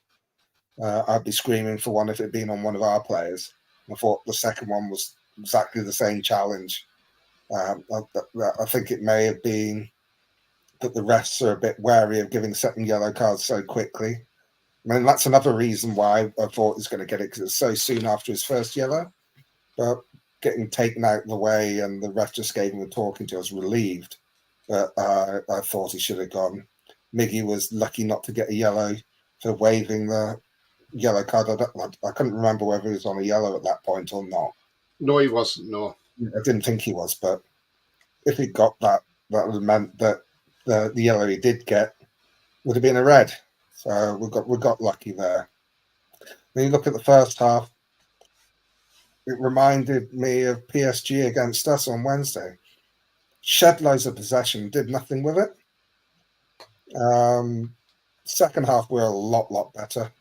S2: I'd be screaming for one if it had been on one of our players. I thought the second one was exactly the same challenge. I think it may have been that the refs are a bit wary of giving second yellow cards so quickly. I mean, that's another reason why I thought he was going to get it, because it's so soon after his first yellow. But getting taken out of the way and the ref just gave him a talking to, I was relieved. But I thought he should have gone. Miggy was lucky not to get a yellow for waving the yellow card. I couldn't remember whether he was on a yellow at that point or not.
S1: No, he wasn't. No,
S2: I didn't think he was, but if he got that, that would have meant that the yellow he did get would have been a red. So we got lucky there. When you look at the first half, it reminded me of PSG against us on Wednesday. Shed loads of possession, did nothing with it. Second half, we were a lot better.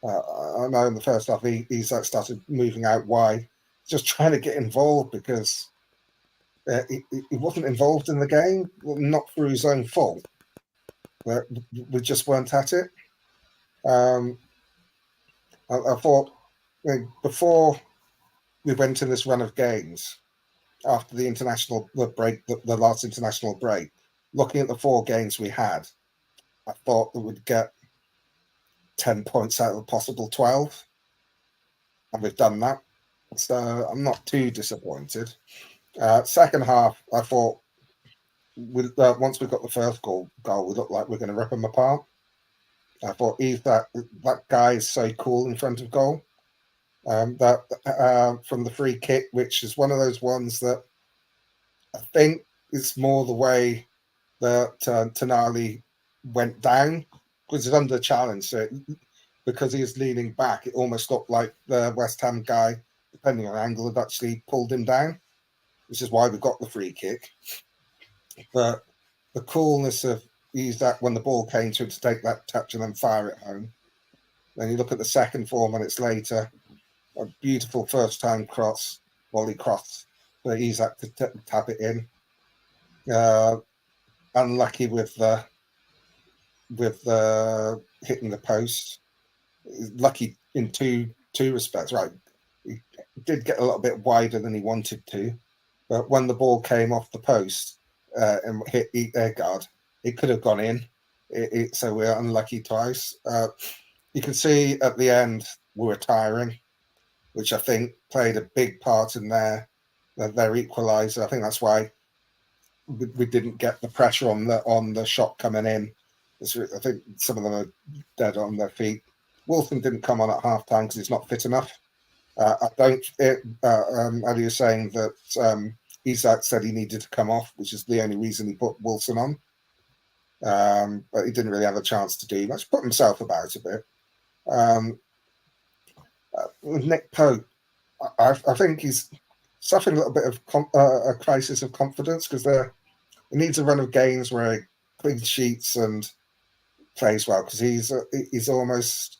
S2: I know in the first half, Isak started moving out wide, just trying to get involved because he wasn't involved in the game, not through his own fault. But we just weren't at it. I thought before we went in this run of games, after the international break, the last international break, looking at the 4 games we had, I thought that we'd get 10 points out of a possible 12. And we've done that. So I'm not too disappointed. Second half, I thought once we got the first goal, we looked like we're going to rip them apart. I thought that guy is so cool in front of goal. That from the free kick, which is one of those ones that I think is more the way that Tonali went down, because it's under challenge. So because he was leaning back, it almost looked like the West Ham guy, depending on the angle, had actually pulled him down, which is why we got the free kick. But the coolness of that when the ball came to him to take that touch and then fire it home. Then you look at the second 4 minutes later, a beautiful first-time cross, volley cross for Isak to tap it in. Unlucky with hitting the post. Lucky in two respects, right? He did get a little bit wider than he wanted to, but when the ball came off the post and hit Egard, it could have gone in. So we're unlucky twice. You can see at the end we were tiring, which I think played a big part in their equaliser. I think that's why we didn't get the pressure on the shot coming in. I think some of them are dead on their feet. Wilson didn't come on at half time because he's not fit enough. I don't. Eddie was saying that Isak said he needed to come off, which is the only reason he put Wilson on. But he didn't really have a chance to do much. Put himself about a bit. With Nick Pope, I think he's suffering a little bit of a crisis of confidence because he needs a run of games where he clean sheets and plays well, because he's almost,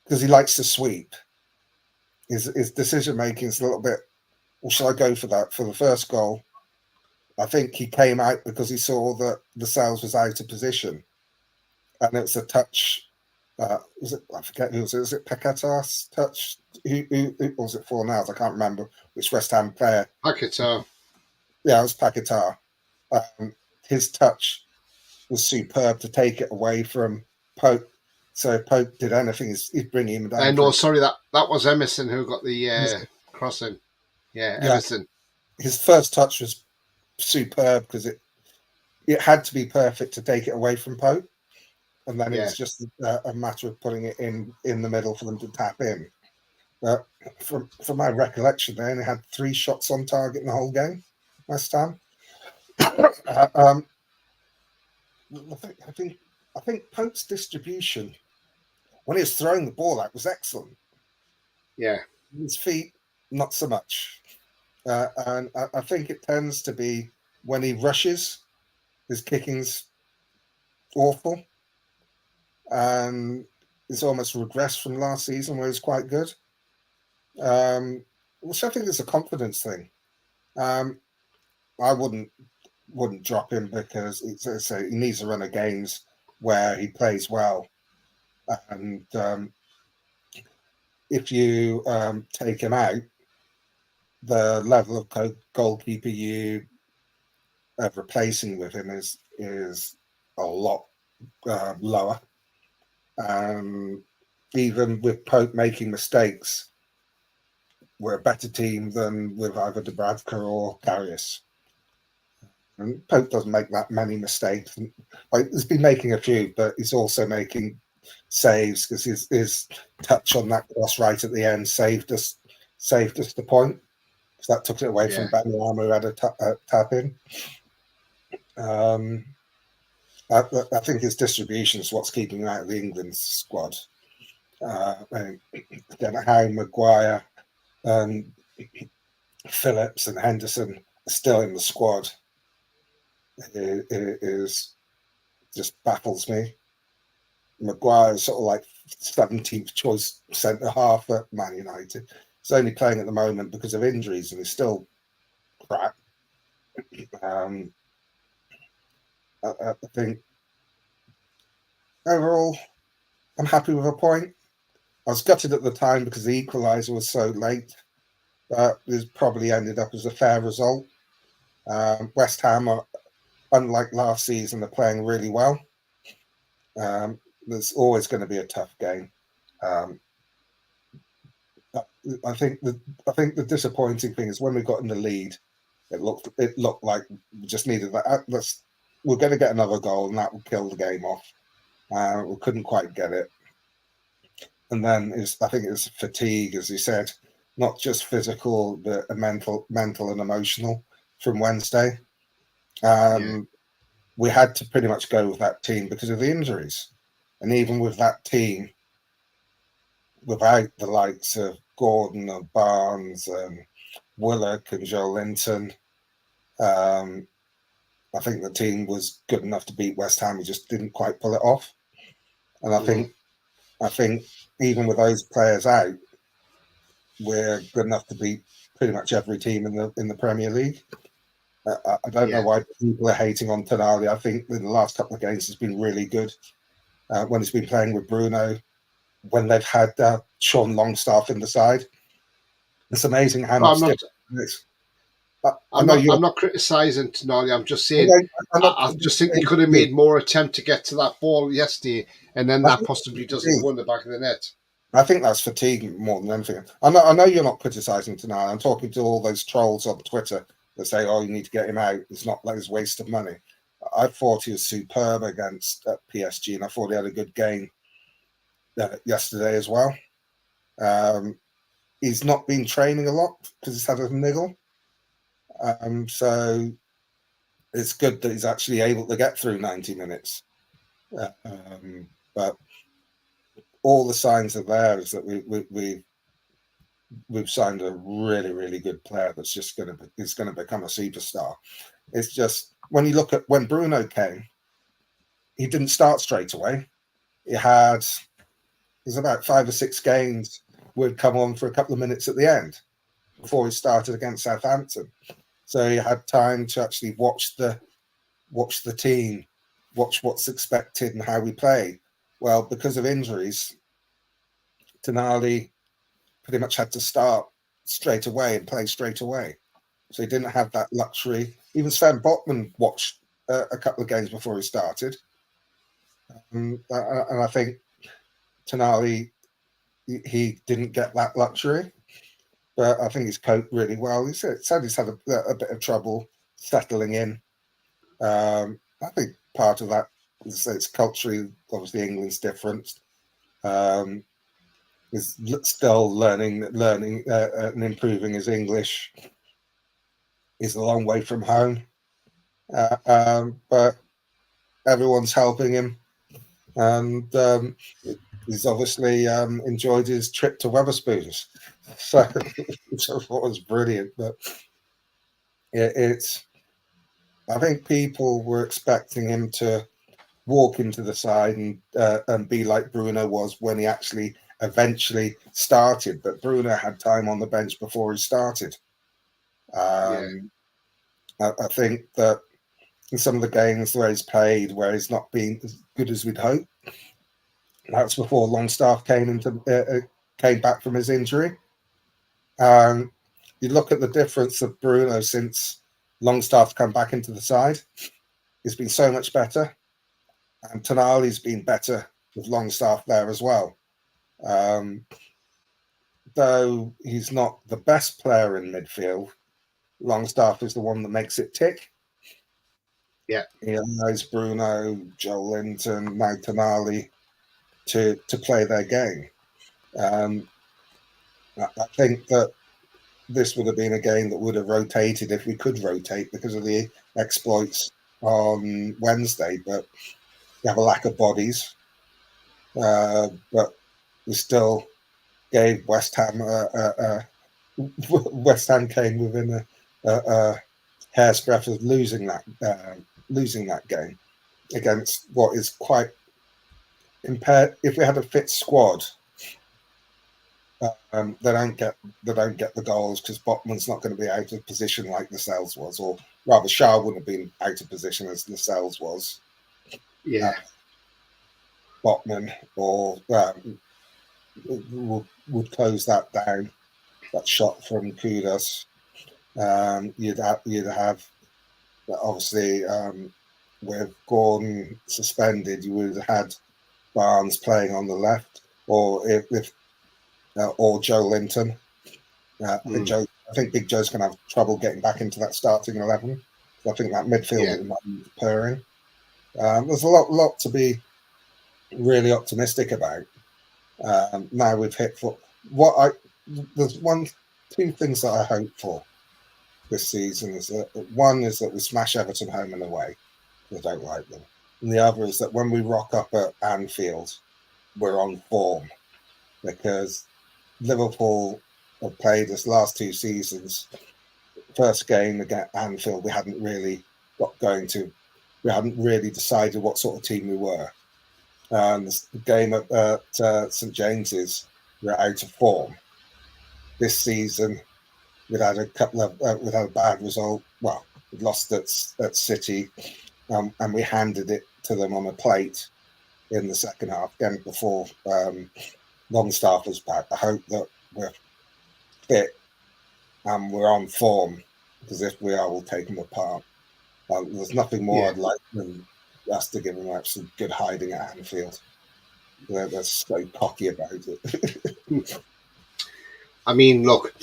S2: because he likes to sweep. His decision making is a little bit, well, shall I go for that for the first goal? I think he came out because he saw that the Sales was out of position, and it was a touch. Was it? I forget who was it. Was it Paquetá's touch? Who was it for now? I can't remember which West Ham player.
S1: Paquetá.
S2: Yeah, it was Paquetá. His touch was superb to take it away from Pope. So if Pope did anything, he's bringing him down for
S1: No,
S2: a
S1: sorry, that was Emerson who got the crossing. Yeah,
S2: yeah.
S1: Emerson.
S2: His first touch was superb because it had to be perfect to take it away from Pope, and then it
S1: Yeah,
S2: was just a matter of putting it in the middle for them to tap in. But from my recollection, they only had 3 shots on target in the whole game. West Ham. I think Pope's distribution when he was throwing the ball out was excellent.
S1: yeah,
S2: His feet, not so much. And I think it tends to be when he rushes, his kicking's awful. And it's almost regressed from last season where he was quite good. Which I think is a confidence thing. Um, I wouldn't drop him because he needs a run of games where he plays well. And if you take him out, the level of goalkeeper you replacing with him is a lot lower. Even with Pope making mistakes, we're a better team than with either Dubravka or Karius. And Pope doesn't make that many mistakes. Like, he's been making a few, but he's also making saves because his touch on that cross right at the end saved us the point because that took it away
S1: yeah,
S2: from Benrahma who had a tap in. I think his distribution is what's keeping him out of the England squad. And again, Harry Maguire and Phillips and Henderson are still in the squad. It is just baffles me. Maguire is sort of like 17th choice centre half at Man United. He's only playing at the moment because of injuries and he's still crap. I think overall, I'm happy with a point. I was gutted at the time because the equaliser was so late, but it probably ended up as a fair result. West Ham, unlike last season, are playing really well. There's always going to be a tough game. Um, I think the disappointing thing is when we got in the lead, it looked like we just needed that. We're going to get another goal, and that will kill the game off. We couldn't quite get it, and then I think it was fatigue, as you said, not just physical, but mental and emotional from Wednesday.
S1: yeah,
S2: We had to pretty much go with that team because of the injuries, and even with that team, without the likes of Gordon and Barnes and Willock and Joe Linton, um, I think the team was good enough to beat West Ham. We just didn't quite pull it off. And I think even with those players out, we're good enough to beat pretty much every team in the Premier League. I don't know
S1: yeah.
S2: why people are hating on Tonali. I think in the last couple of games he's been really good. When he's been playing with Bruno, when they've had Sean Longstaff in the side, it's amazing how
S1: Well,
S2: much difference it is. I
S1: I'm
S2: know
S1: not.
S2: you're.
S1: I'm not criticising Tonali. I'm just
S2: I
S1: saying.
S2: know, I'm not.
S1: I just think he could have made more attempt to get to that ball yesterday, and then
S2: I
S1: that
S2: think
S1: possibly doesn't go in the back of the net.
S2: I think that's fatigue more than anything. I know you're not criticising tonight. I'm talking to all those trolls on Twitter that say, "Oh, you need to get him out. It's not like his waste of money." I thought he was superb against PSG, and I thought he had a good game yesterday as well. Um, he's not been training a lot because he's had a niggle, so it's good that he's actually able to get through 90 minutes. But all the signs are there is that we've signed a really good player that's just going to become a superstar. It's just when you look at when Bruno came, he didn't start straight away. There's about 5 or 6 games would come on for a couple of minutes at the end before he started against Southampton. So he had time to actually watch the team, watch what's expected and how we play. Well, because of injuries, Tonali pretty much had to start straight away and play straight away. so he didn't have that luxury. Even Sven Botman watched a couple of games before he started, and I think Tonali, he didn't get that luxury, but I think he's coped really well. He said he's had a bit of trouble settling in. I think part of that is it's culturally, obviously England's different. Is still learning and improving his English. He's a long way from home, but everyone's helping him, and he's obviously enjoyed his trip to Wetherspoons, so which I thought was brilliant. But it's I think people were expecting him to walk into the side and be like Bruno was when he actually eventually started, but Bruno had time on the bench before he started.
S1: Yeah.
S2: I think that in some of the games where he's played, where he's not been as good as we'd hope, that's before Longstaff came back from his injury. You look at the difference of Bruno since Longstaff come back into the side; he's been so much better, and Tonali's been better with Longstaff there as well. Um, though he's not the best player in midfield, Longstaff is the one that makes it tick.
S1: Yeah.
S2: He allows Bruno, Joel Linton, now Tonali to play their game. I think that this would have been a game that would have rotated if we could rotate because of the exploits on Wednesday, but we have a lack of bodies. But we still gave West Ham West Ham came within a hair's breadth of losing that game against what is quite impaired. If we had a fit squad, they don't get the goals because Botman's not going to be out of position like Lascelles was, or rather, Shaw wouldn't have been out of position as Lascelles was.
S1: Yeah.
S2: Botman or would close that down. That shot from Kudus. You'd have obviously with Gordon suspended, you would have had Barnes playing on the left, or if or Joe Linton. I think Big Joe's going to have trouble getting back into that starting 11. So I think that midfield might be purring. There's a lot to be really optimistic about. Now we've hit for there's two things that I hope for this season is that one is that we smash Everton home and away. I don't like them. And the other is that when we rock up at Anfield, we're on form because Liverpool have played us last two seasons. First game against Anfield, we hadn't really got going to. We hadn't really decided what sort of team we were. The game at St James's, we're out of form. This season, we've had a couple of we've had a bad result. Well, we lost at City, and we handed it to them on a plate in the second half again before Longstaff was back. I hope that we're fit and we're on form because if we are, we'll take them apart. There's nothing more I'd like than us to give them some good hiding at Anfield. They're so cocky about it.
S1: I mean, look,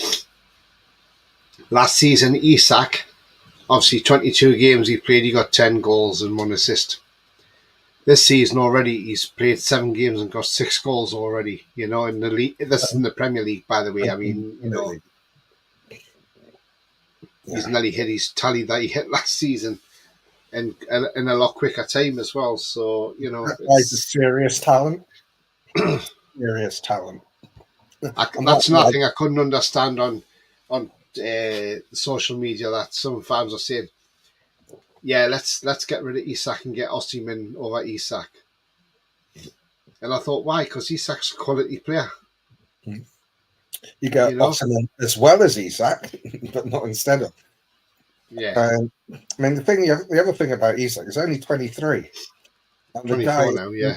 S1: last season, Isak, obviously 22 games he played, he got 10 goals and 1 assist. This season already, he's played 7 games and got 6 goals already, in the league. This is in the Premier League, by the way. I mean, he's nearly hit his tally that he hit last season in a lot quicker time as well. So,
S2: it's serious talent. Serious talent.
S1: That's nothing I couldn't understand on social media that some fans are saying, yeah, let's get rid of Isak and get Osimhen over Isak. And I thought, why? Because Isak's a quality player.
S2: You get Osimhen as well as Isak, but not instead of.
S1: Yeah.
S2: I mean, the other thing about Isak is only 23. And
S1: 24 now, yeah.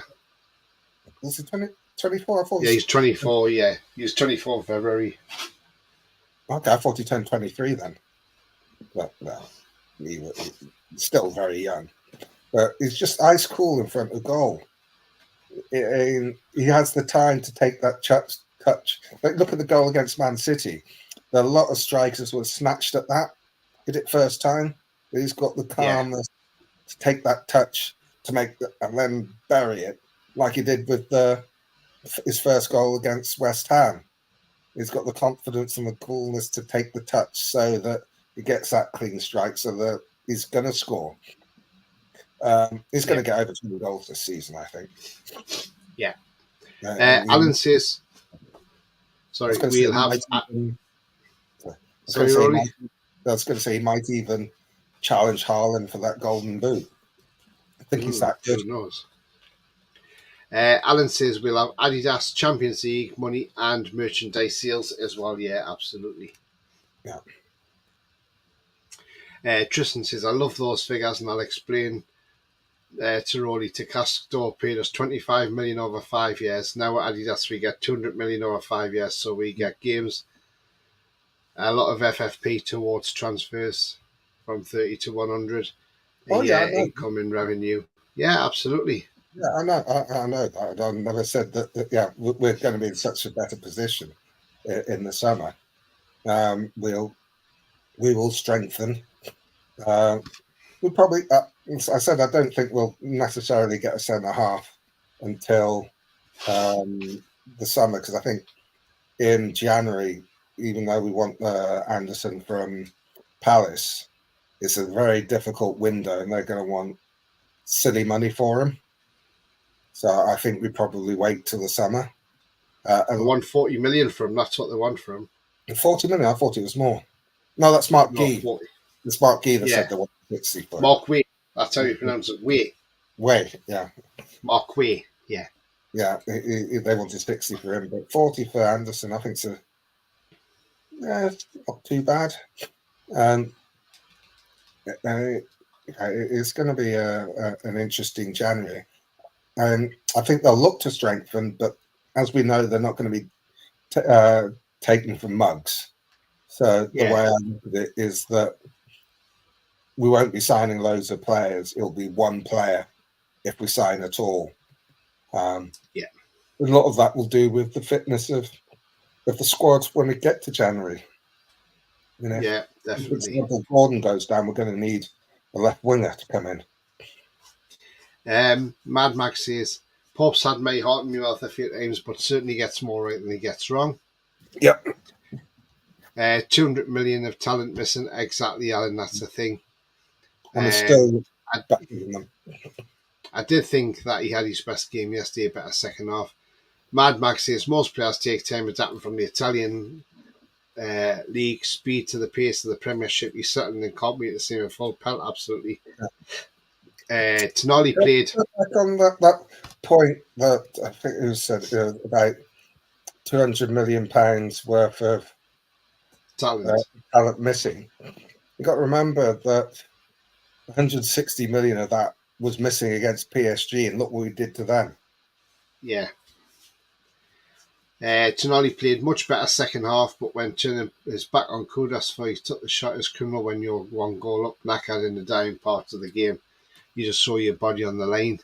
S2: Was it 24? I thought
S1: he's 24, yeah. He was 24 February.
S2: Okay, I thought he turned 23 then. But no, he's still very young. But he's just ice cool in front of goal. He has the time to take that touch. Like, look at the goal against Man City. There are a lot of strikers were snatched at that, hit it first time. But he's got the
S1: Yeah,
S2: calmness to take that touch to make and then bury it, like he did with his first goal against West Ham. He's got the confidence and the coolness to take the touch so that he gets that clean strike, so that he's going to score. He's going
S1: yeah,
S2: to get over 2 goals this season, I think.
S1: yeah.
S2: I
S1: Alan says,
S2: was
S1: sorry,
S2: going to say
S1: we'll
S2: he
S1: have.
S2: might even. I was going
S1: Sorry,
S2: to say he
S1: Rory.
S2: might. I was going to say he might even challenge Haaland for that golden boot. I think he's that good.
S1: Who knows? Alan says we'll have Adidas Champions League money and merchandise sales as well. Yeah, absolutely.
S2: Yeah.
S1: Tristan says I love those figures, and I'll explain to Roly. Castor paid us 25 million over 5 years. Now at Adidas we get 200 million over 5 years, so we get games, a lot of FFP towards transfers from 30 to 100 a
S2: Oh yeah, I
S1: year
S2: know.
S1: incoming revenue. Yeah, absolutely.
S2: Yeah, I know. I know that. I never said that. Yeah, we're going to be in such a better position in the summer. We will strengthen. Uh, we probably. I said I don't think we'll necessarily get a centre half until the summer, because I think in January, even though we want Anderson from Palace, it's a very difficult window, and they're going to want silly money for him. So I think we probably wait till the summer.
S1: They
S2: And
S1: want 40 million from. That's what they want from.
S2: 40 million, I thought it was more. No, that's Mark
S1: No,
S2: Gee.
S1: 40.
S2: It's Mark Gee that
S1: Yeah,
S2: said they want 60 for him.
S1: Mark Way. That's how you pronounce it. Way.
S2: Way, yeah.
S1: Mark Way. Yeah.
S2: Yeah, they wanted 60 for him, but 40 for Anderson, I think it's not too bad. And it's going to be an interesting January. And I think they'll look to strengthen, but as we know, they're not going to be taken from mugs. So the
S1: Yeah.
S2: way I look at it is that we won't be signing loads of players. It'll be one player if we sign at all.
S1: Yeah.
S2: A lot of that will do with the fitness of the squad when we get to January. You know,
S1: Yeah,
S2: if, for
S1: definitely.
S2: example, Gordon goes down, we're going to need a left winger to come in.
S1: Mad Max says Pope's had my heart in my mouth a few times, but certainly gets more right than he gets wrong.
S2: Yep.
S1: 200 million of talent missing. Exactly, Alan. That's the thing.
S2: And we're still
S1: I,
S2: backing them.
S1: I did think that he had his best game yesterday, better second half. Mad Max says most players take time adapting from the Italian league speed to the pace of the Premiership. He's certainly can't be at the same full pelt. Absolutely. Tonali played.
S2: Back on that point that I think it was said about £200 million worth of
S1: Talent.
S2: talent missing. You got to remember that 160 million of that was missing against PSG, and look what we did to them.
S1: Yeah. Tonali played much better second half, but when turning his back on Kudus for he took the shot as criminal when you're 1 goal up, knackered in the dying part of the game. You just saw your body on the line.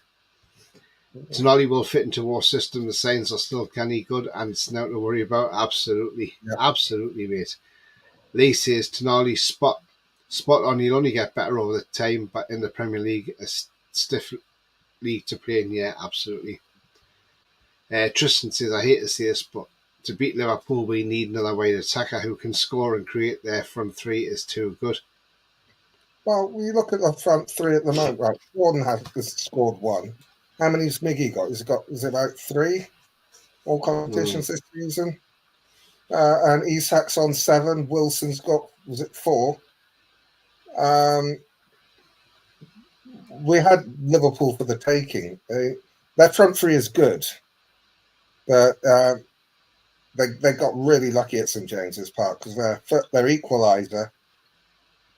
S1: Tonali will fit into our system. The signs are still canny good, and it's now to worry about. Absolutely.
S2: Yep.
S1: Absolutely, mate. Lee says Tonali spot on. He'll only get better over the time, but in the Premier League, a stiff league to play in. Yeah, absolutely. Tristan says, I hate to say this, but to beat Liverpool, we need another wide attacker who can score and create there from 3 is too good.
S2: Well, we look at the front three at the moment. Right, Gordon has scored 1. How many's Miggy got? Is it about 3 all competitions this season? And Isak's on 7. Wilson's got, was it 4? We had Liverpool for the taking. Their front three is good, but they got really lucky at St James's Park because their equaliser,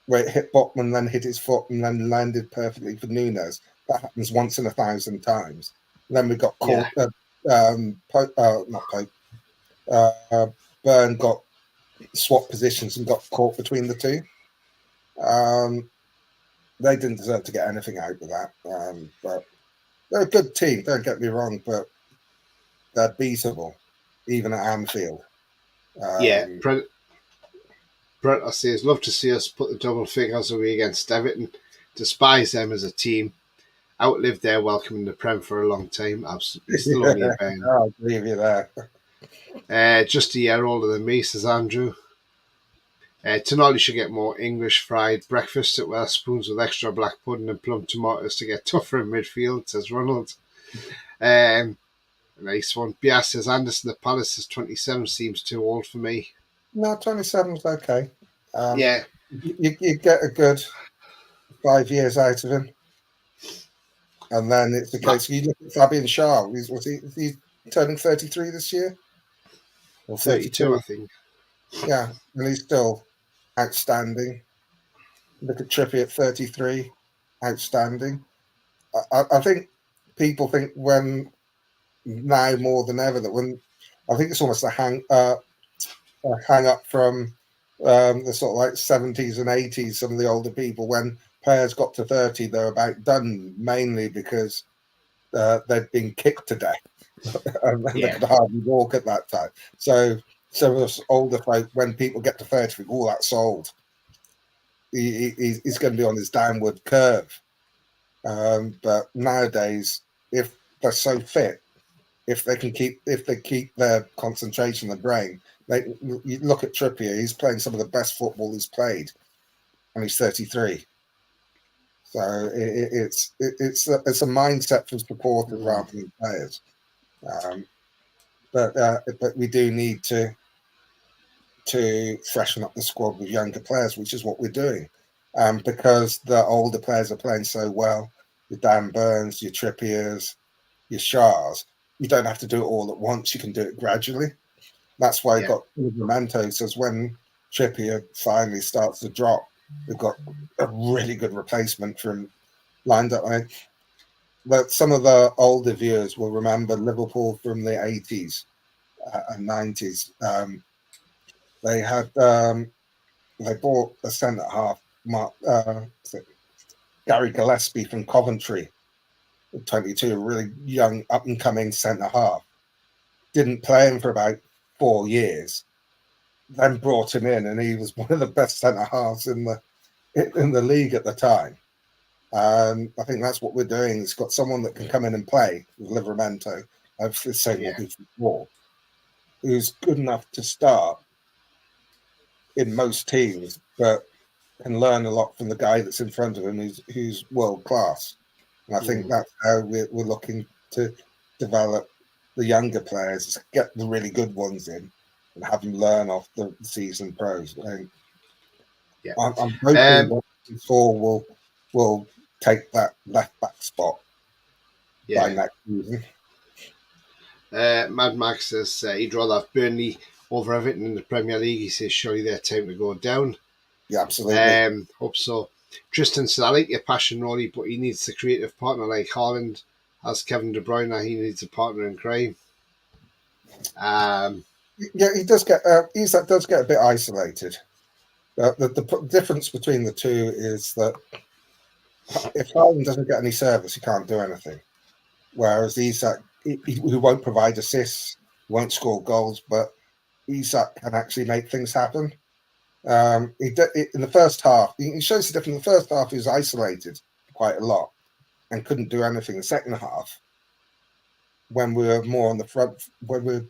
S2: where it hit Botman, then hit his foot, and then landed perfectly for Nunes. That happens once in 1,000 times. And then we got caught. Burn got swapped positions and got caught between the two. They didn't deserve to get anything out of that. But they're a good team, don't get me wrong, but they're beatable, even at Anfield.
S1: Yeah,
S2: Um,
S1: Brent, I say, love to see us put the double figures away against Everton. Despise them as a team. Outlived their welcome in the Prem for a long time. Absolutely, still only a
S2: yeah,
S1: Ben.
S2: I agree with you there.
S1: Just a year older than me, says Andrew. Tonali should get more English fried breakfast at Wetherspoons with extra black pudding and plum tomatoes to get tougher in midfield, says Ronald. Um, Nice one. Bias says Anderson the Palace is 27 seems too old for me.
S2: No, 27's okay. Um,
S1: Yeah,
S2: you get a good 5 years out of him. And then it's the case. You look at Fabian Schär. He's turning 33 this year or
S1: 32, I
S2: 32?
S1: think.
S2: Yeah, and he's still outstanding. Look at Trippier at 33, outstanding. I think people think when now more than ever that when I think it's almost a hang up from the sort of like 70s and 80s. Some of the older people, when players got to 30, they're about done, mainly because they'd been kicked to death and they
S1: Yeah.
S2: could hardly walk at that time. So some of us older folk, when people get to 30, think, oh, that's old. He's going to be on his downward curve. But nowadays, if they're so fit, if they keep their concentration, their brain, you look at Trippier. He's playing some of the best football he's played, and he's 33. So it's a mindset for supporters
S1: Mm.
S2: rather than players. Um, but we do need to freshen up the squad with younger players, which is what we're doing. Because the older players are playing so well, your Dan Burns, your Trippiers, your Shars, you don't have to do it all at once. You can do it gradually. That's why I
S1: Yeah.
S2: got Memento says when Trippier finally starts to drop, we've got a really good replacement for him lined up. But some of the older viewers will remember Liverpool from the 80s and 90s. They had they bought a centre half, Gary Gillespie from Coventry, 22, a really young, up and coming centre half. Didn't play him for about 4 years. Then brought him in, and he was one of the best centre halves in the league at the time. I think that's what we're doing. It's got someone that can come in and play with Livramento. I've the same will
S1: Yeah.
S2: be before, who's good enough to start in most teams, but can learn a lot from the guy that's in front of him who's world class. And I think
S1: Mm.
S2: that's how we're looking to develop the younger players, get the really good ones in, and have them learn off the seasoned pros.
S1: Yeah.
S2: I'm hoping
S1: Um,
S2: that before will take that left back spot by
S1: yeah.
S2: next season.
S1: Mad Max says he'd rather have Burnley over Everton in the Premier League. He says surely their time to go down.
S2: Yeah, absolutely.
S1: Hope so. Tristan said I like your passion, Roly, but he needs a creative partner like Haaland. As Kevin De Bruyne, he needs a partner in crime.
S2: Yeah, he does get Isak does get a bit isolated. The difference between the two is that if Haaland doesn't get any service, he can't do anything. Whereas Isak, he won't provide assists, won't score goals, but Isak can actually make things happen. In the first half, he shows the difference. In the first half, he was isolated quite a lot and couldn't do anything. The second half, when we were more on the front, when we were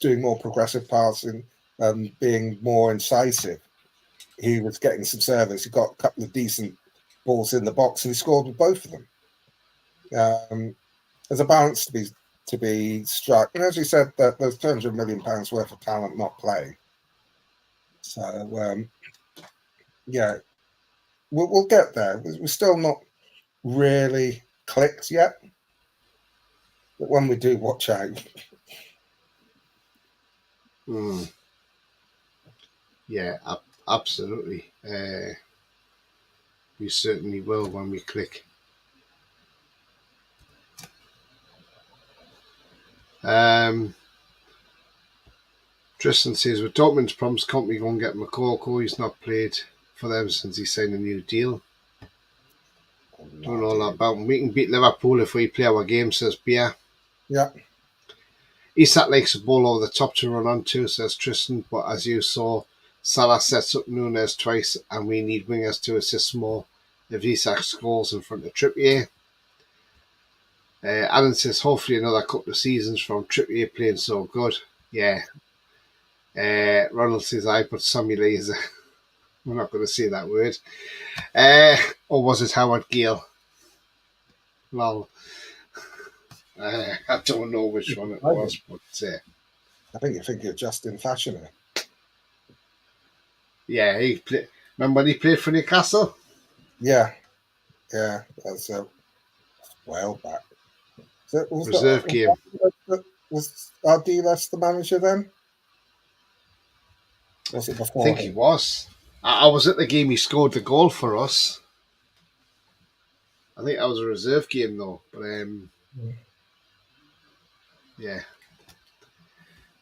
S2: doing more progressive passing and being more incisive, he was getting some service. He got a couple of decent balls in the box and he scored with both of them. There's a balance to be struck. And as you said, that there's £200 million worth of talent not playing. So yeah, we'll get there. We're still not really clicked yet, but when we do, watch out.
S1: Yeah, absolutely. We certainly will when we click. Um, Tristan says with Dortmund's problems, can't we go and get Makoko? He's not played for them since he signed a new deal.
S2: No
S1: Don't know all
S2: idea.
S1: that about him. We can beat Liverpool if we play our game, says Beer.
S2: Yeah.
S1: Isak likes a ball over the top to run onto, says Tristan, but as you saw, Salah sets up Nunes twice and we need wingers to assist more if Isak scores in front of Trippier. Alan says, hopefully another couple of seasons from Trippier playing so good. Yeah. Ronald says, I put Sammy Laser. We're not going to say that word. Or was it Howard Gale? Lol. I don't know which one it was, but
S2: I think you think you're just in fashion here.
S1: yeah, remember when he played for Newcastle?
S2: Yeah. That's a while back. So
S1: Reserve game.
S2: Was Ardiles the manager then? Was it
S1: I
S2: before
S1: think
S2: him?
S1: he was. I was at the game he scored the goal for us. I think that was a reserve game though, but yeah,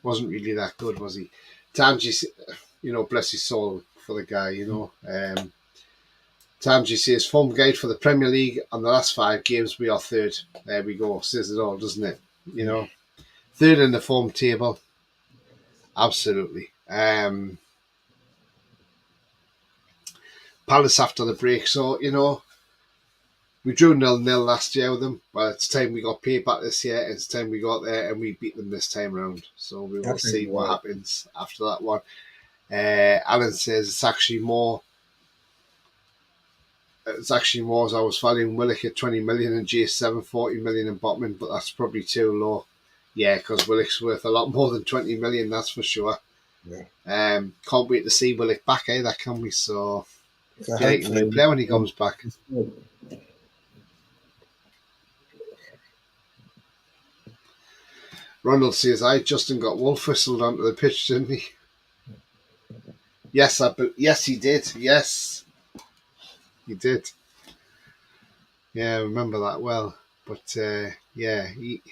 S1: wasn't really that good, was he? Tanji, bless his soul for the guy, Tanji says, form guide for the Premier League on the last 5 games, we are third. There we go, says it all, doesn't it? Third in the form table. Absolutely. Palace after the break, so, we drew 0-0 last year with them, but it's time we got paid back this year. It's time we got there and we beat them this time round. So we will see what happens after that one. Alan says it's actually more as I was valuing Willock at 20 million and J7 40 million in Botman, but that's probably too low. Yeah, because Willock's worth a lot more than 20 million, that's for sure.
S2: Yeah.
S1: Can't wait to see Willock back either, can we? So
S2: So
S1: yeah, he can play when he comes back. Ronald says, Justin got wolf whistled onto the pitch, didn't he? Yes, yes, he did. Yes, he did. Yeah, I remember that well. But yeah, he,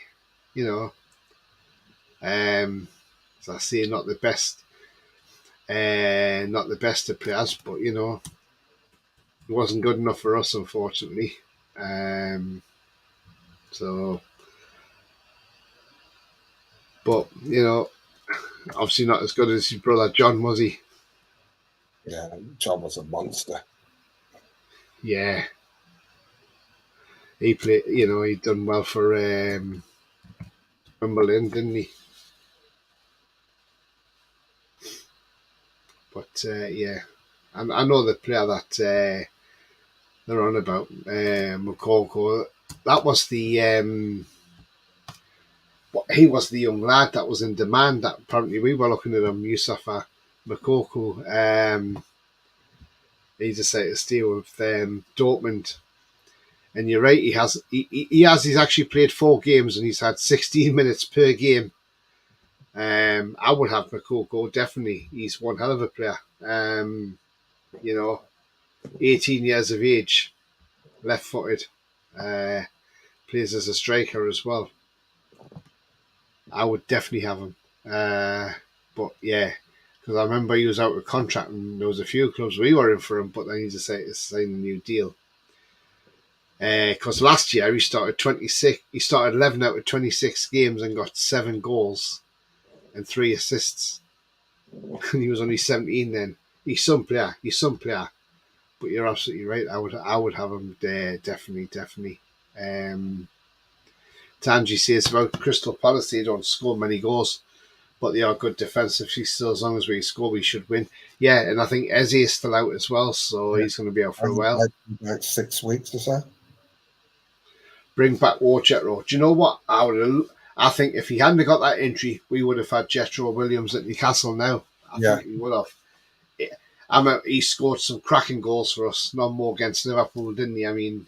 S1: as I say, not the best of players, but it wasn't good enough for us, unfortunately. So, but obviously not as good as his brother John, was he?
S2: Yeah, John was a monster.
S1: Yeah, he played. He done well for Wimbledon, didn't he? But yeah, and I know the player that they're on about, Mukoko. That was the he was the young lad that was in demand. That apparently we were looking at him, Yusufa Mukoko. He decided to stay with Dortmund. And you're right, he's actually played 4 games and he's had 16 minutes per game. I would have Mukoko, definitely. He's one hell of a player. 18 years of age, left-footed, plays as a striker as well. I would definitely have him. But yeah, because I remember he was out of contract and there was a few clubs we were in for him, but then he decided to sign a new deal. Because last year he started 26. He started 11 out of 26 games and got 7 goals and 3 assists. And he was only 17 then. He's some player. But you're absolutely right. I would have him there, definitely. Tanji says about Crystal Palace, they don't score many goals, but they are good defensively. So as long as we score, we should win. Yeah, and I think Eze is still out as well, so he's going to be out for a while.
S2: Like 6 weeks or so.
S1: Bring back War Jetro. Do you know what? I think if he hadn't got that injury, we would have had Jetro Williams at Newcastle now. I think we would have. He scored some cracking goals for us. None more against Liverpool, didn't he? I mean,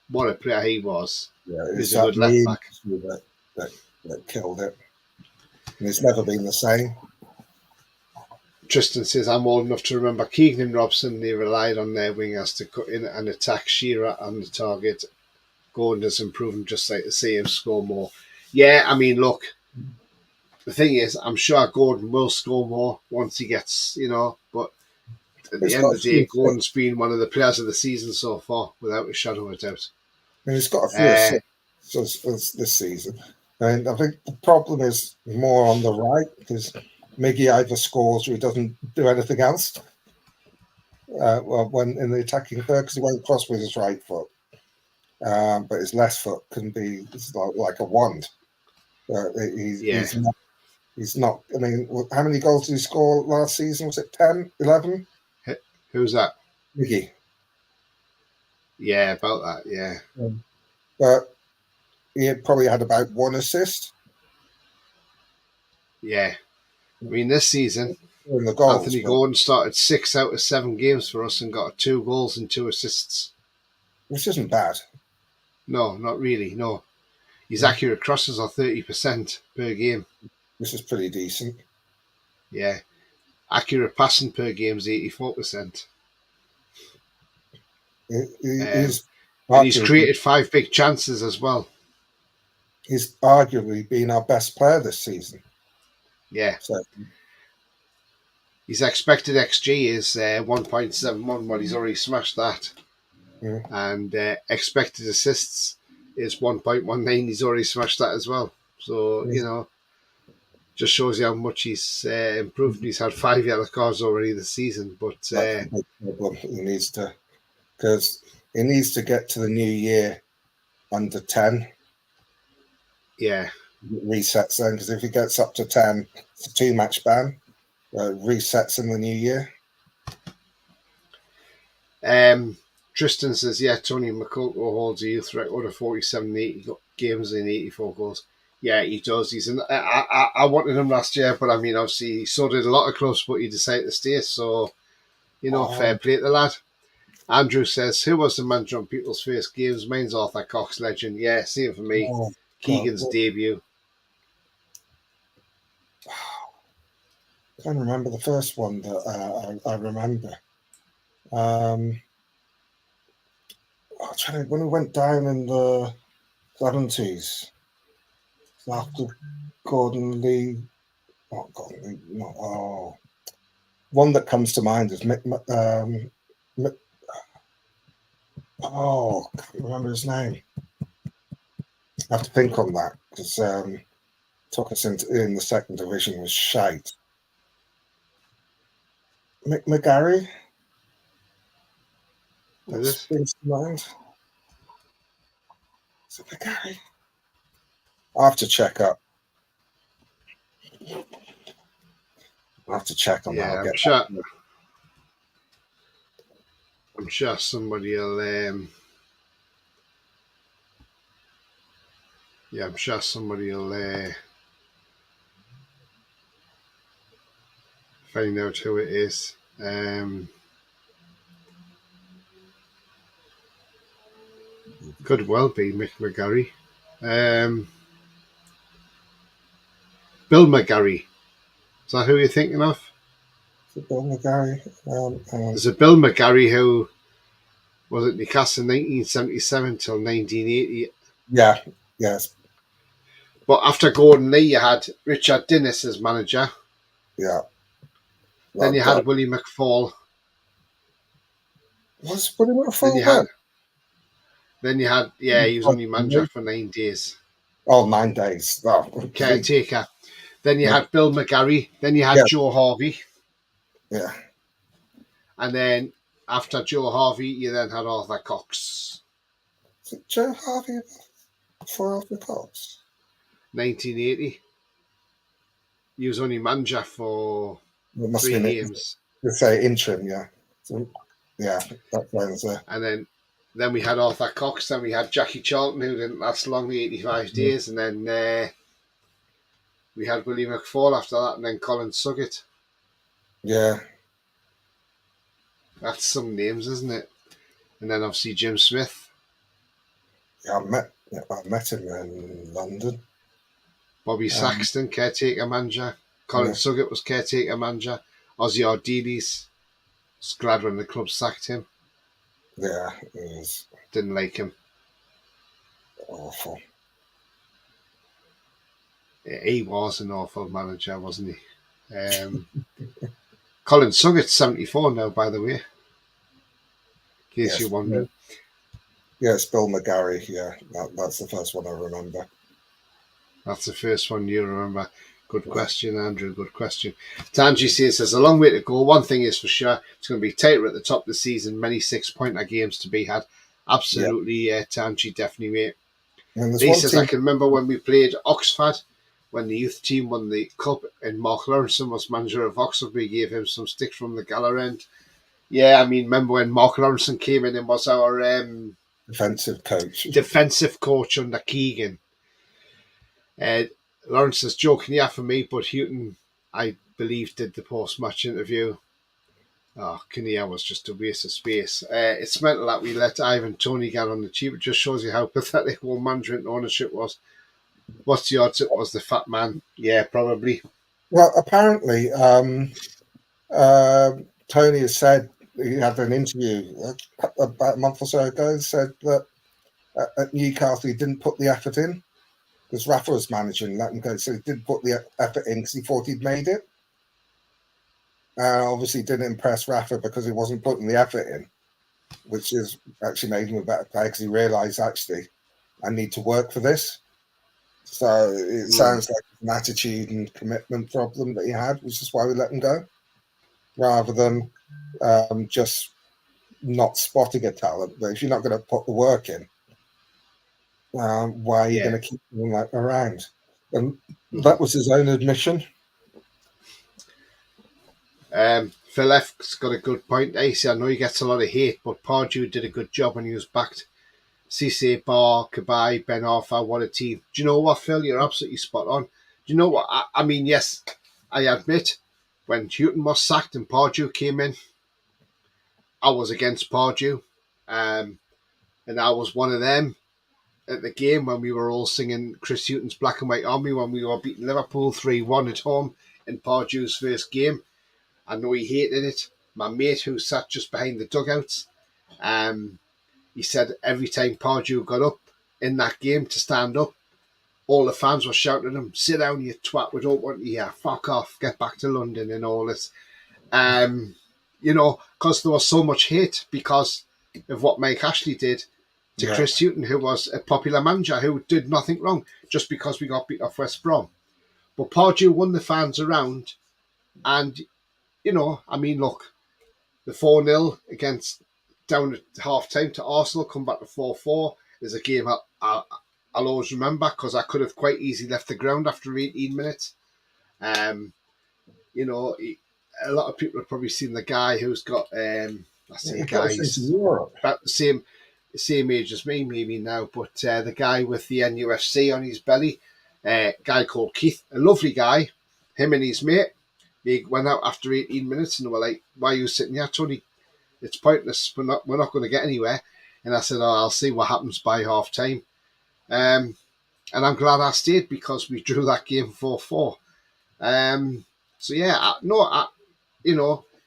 S1: what a player he was.
S2: Yeah,
S1: He's a good left back.
S2: That killed it. And it's never been the same.
S1: Tristan says, I'm old enough to remember Keegan and Robson. They relied on their wingers to cut in and attack Shearer on the target. Gordon has improved, just like to see him score more. Yeah, I mean, look, the thing is, I'm sure Gordon will score more once he gets, but at the
S2: It's
S1: end
S2: got a
S1: of the day,
S2: few.
S1: Gordon's been one of the players of the season so far, without a shadow of a doubt.
S2: And he's got a few
S1: Uh,
S2: assists this season. And I think the problem is more on the right because Miggy either scores or he doesn't do anything else. Well, when in the attacking third, because he won't cross with his right foot, but his left foot can be like a wand.
S1: yeah.
S2: He's not. He's not. I mean, how many goals did he score last season? Was it 10, 11?
S1: Who's that?
S2: Miggy.
S1: Yeah, about that. Yeah.
S2: But he had probably had about one assist
S1: Yeah. I mean, this season,
S2: in the goals,
S1: Anthony
S2: but
S1: Gordon started 6 out of 7 games for us and got 2 goals and 2 assists.
S2: which isn't bad.
S1: No, not really. No. His
S2: Yeah.
S1: accurate crosses are 30% per game.
S2: Which is pretty decent.
S1: Yeah. Accurate passing per game is 84%.
S2: He's
S1: And he's
S2: arguably
S1: created 5 big chances as well.
S2: he's arguably been our best player this season.
S1: Yeah.
S2: So
S1: His expected XG is 1.71, well, he's already smashed that.
S2: yeah.
S1: And expected assists is 1.19, he's already smashed that as well. So, just shows you how much he's improved. He's had 5 yellow cards already this season. But
S2: That's a big problem. He needs to get to the new year under 10.
S1: yeah.
S2: Resets then, because if he gets up to 10, it's a 2-match ban. Resets in the new year.
S1: Tristan says, yeah, Tony McCullough holds a youth record of 47 games in 84 goals. Yeah, he does. I wanted him last year, but I mean, obviously, he so did a lot of clubs, but he decided to stay. So, fair play to the lad. Andrew says, who was the manager on people's first games? Mine's Arthur Cox, legend. Yeah, same for me.
S2: Oh,
S1: Keegan's debut.
S2: I can't remember the first one that I remember. When we went down in the 70s, after Gordon Lee. Oh, Gordon Lee. No, one that comes to mind is Mick. I can't remember his name. I have to think on that because took us in the second division was shite. Mick McGarry. That springs to mind. Is it McGarry? I'll have to check up. I'll have to check on that. I'll get
S1: I'm sure somebody will. I'm sure somebody will find out who it is. Could well be Mick McGarry. Bill McGarry. Is that who you're thinking of?
S2: Bill McGarry.
S1: There's a Bill McGarry who was at Newcastle 1977 till 1980.
S2: Yeah, yes.
S1: But after Gordon Lee, you had Richard Dinnis as manager.
S2: Yeah.
S1: Then you had Willie McFall.
S2: Was Willie McFall
S1: Then you had, he was only manager for 9 days.
S2: Oh, 9 days. Oh,
S1: caretaker. Then you had Bill McGarry. Then you had Joe Harvey.
S2: Yeah.
S1: And then after Joe Harvey, you then had Arthur Cox.
S2: Is it Joe Harvey before Arthur Cox?
S1: 1980. He was only manager for 3 games.
S2: Let's say interim, yeah. So, yeah, that sounds
S1: And then we had Arthur Cox. Then we had Jackie Charlton, who didn't last long, the 85 days. And then we had Willie McFall after that, and then Colin Suggett.
S2: Yeah.
S1: That's some names, isn't it? And then obviously Jim Smith.
S2: Yeah, I met him in London.
S1: Bobby Saxton, caretaker manager. Colin Suggett was caretaker manager. Ozzy Ardiles. Was glad when the club sacked him.
S2: Yeah, it was.
S1: Didn't like him.
S2: Awful.
S1: He was an awful manager, wasn't he? Colin Suggett's 74 now, by the way, in case you're
S2: Yes,
S1: wondering.
S2: yes, Bill McGarry. Yeah, that's the first one I remember.
S1: That's the first one you remember. Good question, Andrew. Good question. Tanji says there's a long way to go. One thing is for sure, it's going to be tighter at the top of the season. Many 6-pointer games to be had.
S2: Yeah,
S1: Absolutely, Tanji, definitely, mate.
S2: and there's
S1: Lee
S2: one
S1: says, I
S2: team.
S1: can remember when we played Oxford, when the youth team won the cup, and Mark Lawrenson was manager of Oxford. We gave him some stick from the Gala end. Yeah, I mean, remember when Mark Lawrenson came in and was our
S2: Defensive coach.
S1: defensive coach under Keegan? Uh, Lawrence is joking, yeah, for me, but Houghton, I believe, did the post-match interview. Oh, Kinnear was just a waste of space. It's mental that we let Ivan Toney get on the cheap. It just shows you how pathetic all management and ownership was. What's the odds it was the fat man? Yeah, probably.
S2: Well, apparently, Tony has said he had an interview about a month or so ago. Said that at Newcastle he didn't put the effort in because Rafa was managing, let him go. So he did put the effort in because he thought he'd made it. Obviously, didn't impress Rafa because he wasn't putting the effort in, which is actually made him a better player because he realised actually I need to work for this. So it sounds like an attitude and commitment problem that he had, which is why we let him go, rather than just not spotting a talent. But if you're not going to put the work in, why are you
S1: Yeah.
S2: going to keep him around? And that was his own admission.
S1: Phil F's got a good point. I know he gets a lot of hate, but Pardew did a good job when he was backed. Cisse, Barr, Kabai, Ben Arthur, what a team. Do you know what, Phil? You're absolutely spot on. Do you know what? I mean, yes, I admit, when Houghton was sacked and Pardew came in, I was against Pardew. And I was one of them at the game when we were all singing Chris Houghton's Black and White Army when we were beating Liverpool 3-1 at home in Pardew's first game. I know he hated it. My mate who sat just behind the dugouts, he said every time Pardew got up in that game to stand up, all the fans were shouting at him, sit down, you twat, we don't want you here, fuck off, get back to London and all this. Because there was so much hate because of what Mike Ashley did to Chris Houghton, who was a popular manager who did nothing wrong just because we got beat off West Brom. But Pardew won the fans around and, look, the 4-0 against down at half time to Arsenal, come back to 4-4 is a game I'll always remember because I could have quite easily left the ground after 18 minutes. A lot of people have probably seen the guy who's got, guys about the same age as me, maybe now, but the guy with the NUFC on his belly, guy called Keith, a lovely guy, him and his mate. They went out after 18 minutes and they were like, why are you sitting here, Tony? It's pointless. We're not going to get anywhere. And I said, I'll see what happens by half time. And I'm glad I stayed because we drew that game 4-4.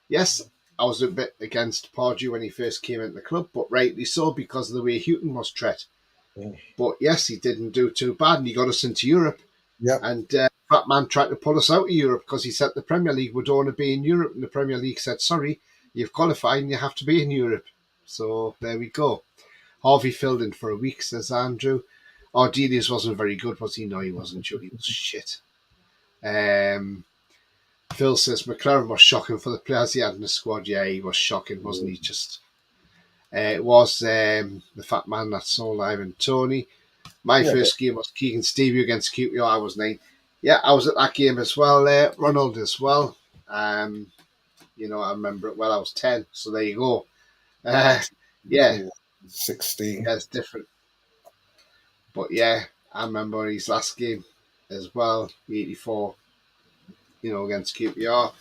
S1: Yes, I was a bit against Pardew when he first came into the club, but rightly so because of the way Houghton was treated. But yes, he didn't do too bad and he got us into Europe. And that man tried to pull us out of Europe because he said the Premier League would only be in Europe and the Premier League said, sorry, you've qualified and you have to be in Europe. So there we go. Harvey filled in for a week, says Andrew. Ardelius wasn't very good, was he? No, he wasn't. He was shit. Phil says McLaren was shocking for the players he had in the squad. Yeah, he was shocking, wasn't he? It was the fat man that sold Ivan Toney. My first game was Keegan Stevie against QPR. I was 9. Yeah, I was at that game as well. Ronald as well. I remember it well. I was 10. So there you go.
S2: 16.
S1: Yeah, it's different. But yeah, I remember his last game as well, 84, against QPR.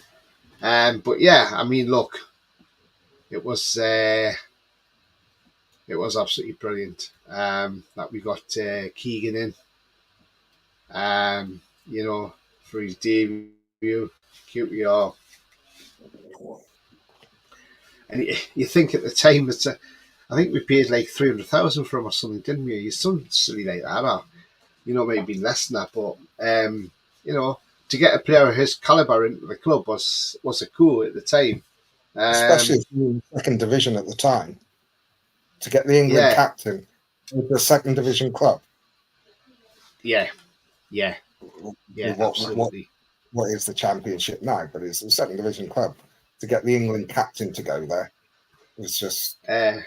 S1: But yeah, I mean, look, it was absolutely brilliant that we got Keegan in, for his debut, QPR. And you think at the time I think we paid like 300,000 for him or something, didn't we? You're something silly like that, or maybe less than that. But to get a player of his caliber into the club was a coup at the time.
S2: Especially in the second division at the time, to get the England
S1: Yeah,
S2: captain with the second division club.
S1: yeah, yeah, yeah,
S2: What
S1: absolutely.
S2: what is the championship now? But it's the second division club. To get the England captain to go there was just
S1: Uh,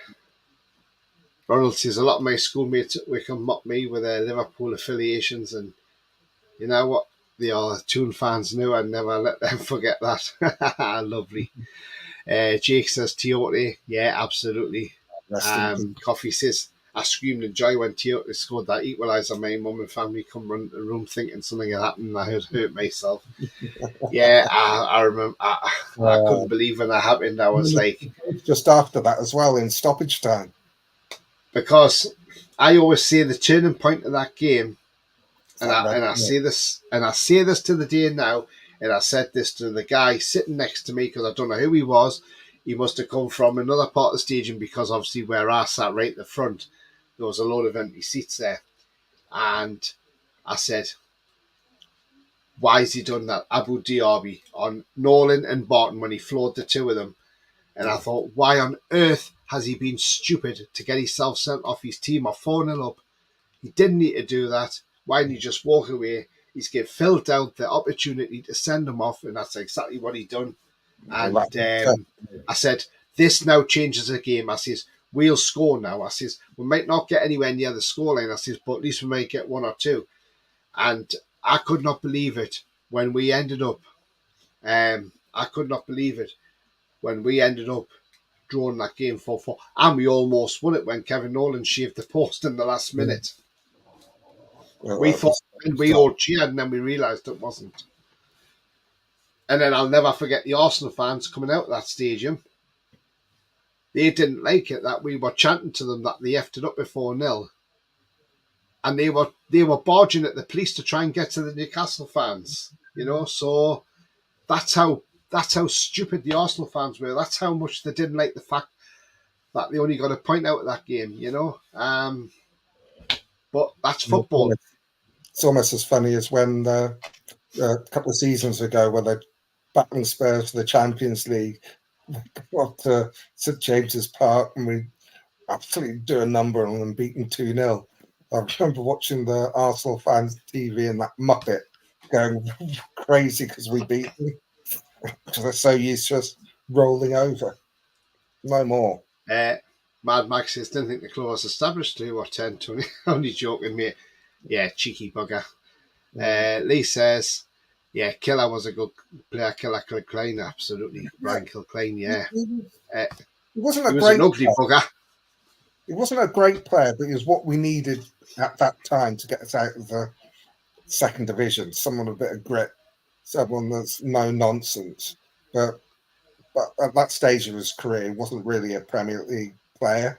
S1: Ronald says a lot of my schoolmates at Wickham mock me with their Liverpool affiliations, and you know what? They are Toon fans now. I never let them forget that. Lovely. Jake says Tiote. Yeah, absolutely.
S2: rest in peace.
S1: Coffee says I screamed in joy when Tiote scored that equaliser. My mum and family come run the room thinking something had happened. And I had hurt myself. Yeah, I remember. I couldn't believe when that happened. I was like,
S2: Just after that as well in stoppage time.
S1: because I always say the turning point of that game,
S2: It's
S1: and
S2: that red
S1: I say this, to the day now, and I said this to the guy sitting next to me because I don't know who he was. He must have come from another part of the stadium because obviously where I sat right at the front, there was a load of empty seats there, and I said, "Why has he done that?" Abu Dhabi on Nolan and Barton when he floored the two of them, and I thought, why on earth has he been stupid to get himself sent off his team or 4-0 up? He didn't need to do that. Why didn't he just walk away? He's give Phil Dowd the opportunity to send him off, and that's exactly what he done.
S2: Well,
S1: And I said, this now changes the game. I says, we'll score now. I says, we might not get anywhere near the scoreline. I says, but at least we might get one or two. And I could not believe it when we ended up. I could not believe it when we ended up drawing that game 4-4. And we almost won it when Kevin Nolan shaved the post in the last minute. We thought, and we all cheered, and then we realised it wasn't. And then I'll never forget the Arsenal fans coming out of that stadium. They didn't like it that we were chanting to them that they effed it up before 4-0. And they were barging at the police to try and get to the Newcastle fans. You know, so that's how stupid the Arsenal fans were. That's how much they didn't like the fact that they only got a point out of that game, you know. But that's football.
S2: It's almost as funny as when a couple of seasons ago when they're battling Spurs for the Champions League, got to St James's Park and we absolutely do a number on them, beating 2-0. I remember watching the Arsenal fans TV and that Muppet going crazy because we beat them because they're so used to us rolling over. No more.
S1: Mad Max says, didn't think the club was established 2 or 10, Tony. Only joking, mate. Yeah, cheeky bugger. Lee says, yeah, Killer was a good player. Killer Kilcline, absolutely. Brian Kilcline, yeah.
S2: He wasn't
S1: he was an ugly bugger.
S2: He wasn't a great player, but he was what we needed at that time to get us out of the second division. Someone with a bit of grit, someone that's no nonsense. But at that stage of his career, he wasn't really a Premier League player.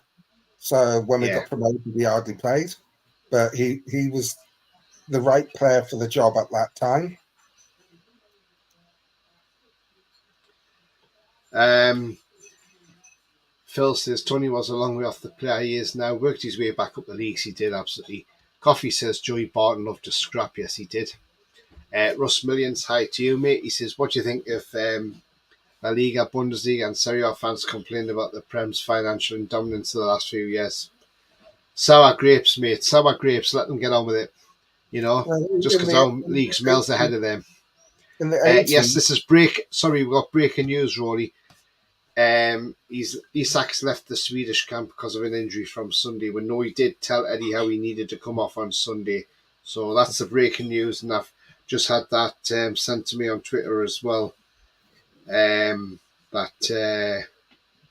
S2: So when we got promoted, he hardly played. But he was the right player for the job at that time.
S1: Phil says Tony was a long way off the player he is now. Worked his way back up the leagues. He did, absolutely. Coffee says Joey Barton loved to scrap. Yes, he did. Russ Millions, hi to you, mate. He says, what do you think if La Liga, Bundesliga and Serie A fans complained about the Prem's financial dominance of the last few years? Sour grapes, mate. Sour grapes. Let them get on with it. You know, just because our league smells ahead of them.
S2: In the 80s.
S1: Yes, this is Sorry, we've got breaking news, Roly. Isak's left the Swedish camp because of an injury from Sunday. We know he did tell Eddie how he needed to come off on Sunday. So that's the breaking news, and I've just had that sent to me on Twitter as well.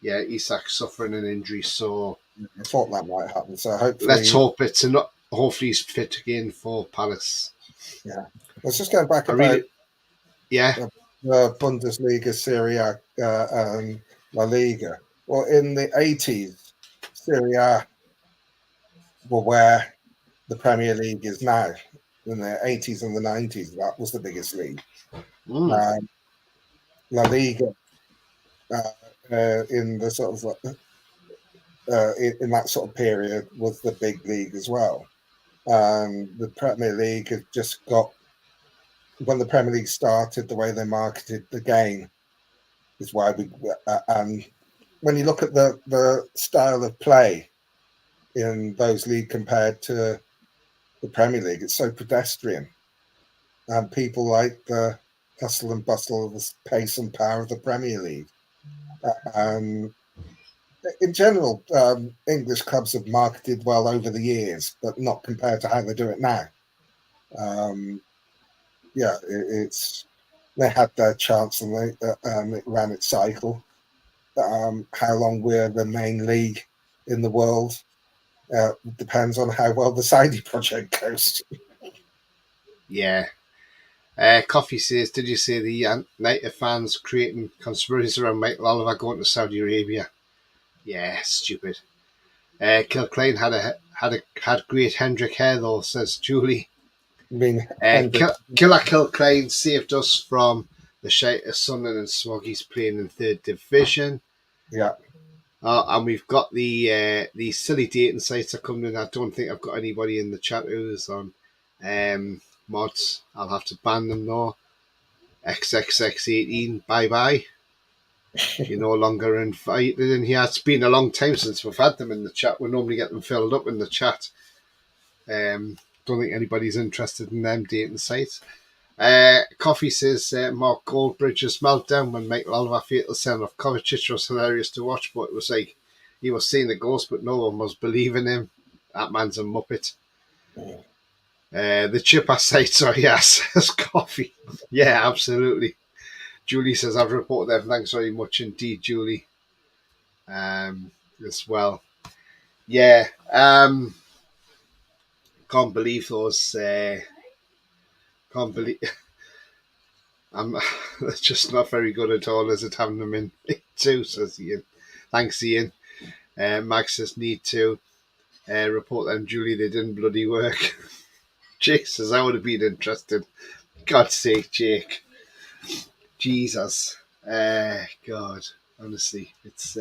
S1: Isak's suffering an injury, so
S2: I thought that might happen. So hopefully,
S1: let's hope it's not. Hopefully, he's fit again for Palace.
S2: Yeah, let's just go back about
S1: the
S2: Bundesliga, Serie A, and La Liga. Well, in the 80s, Serie A were where the Premier League is now. In the 80s and the 90s, that was the biggest league. La Liga in the sort of in that sort of period was the big league as well. The Premier League had just got when the Premier League started, the way they marketed the game is why we. And when you look at the style of play in those leagues compared to the Premier League, it's so pedestrian, and people like the hustle and bustle of the pace and power of the Premier League. And in general, English clubs have marketed well over the years, but not compared to how they do it now. Yeah, it's they had their chance and it ran its cycle. How long we're the main league in the world depends on how well the Saudi project goes.
S1: Yeah. Coffee says, did you see the United fans creating conspiracies around Michael Oliver going to Saudi Arabia? Yeah, stupid. Kilclane had great Hendrick hair though, says Julie.
S2: I mean, Hendrick,
S1: Killer Kilclane saved us from the shite of Sunderland and Smoggies playing in third division.
S2: yeah.
S1: And we've got the silly dating sites are coming in. I don't think I've got anybody in the chat who's on mods. I'll have to ban them though. XXX18, bye bye. You're no longer invited in here. It's been a long time since we've had them in the chat. We normally get them filled up in the chat. Don't think anybody's interested in them dating sites. Coffee says Mark Goldbridge's meltdown when Michael Oliver fatal send off Kovacic was hilarious to watch, but it was like he was seeing the ghost, but no one was believing him. That man's a muppet. The chipper sites are yes, says Coffee. Yeah, absolutely. Julie says I've reported them. Thanks very much indeed, Julie. As well. Yeah. Can't believe those. Can't believe. I'm just not very good at all, is it, having them in too, says Ian. Thanks, Ian. Max says need to report them, Julie, they didn't bloody work. Jake says I would have been interested. God's sake, Jake. Jesus. God, honestly, it's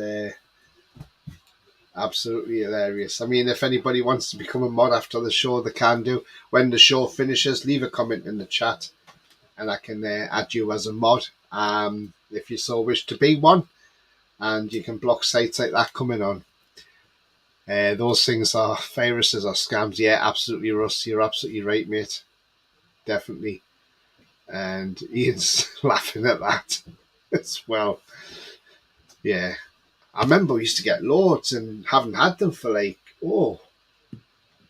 S1: absolutely hilarious. I mean, if anybody wants to become a mod after the show, they can do. When the show finishes, leave a comment in the chat and I can add you as a mod if you so wish to be one. And you can block sites like that coming on. Those things are viruses or scams. Yeah, absolutely, Russ. You're absolutely right, mate. Definitely. And Ian's laughing at that as well. Yeah. I remember we used to get loads and haven't had them for like,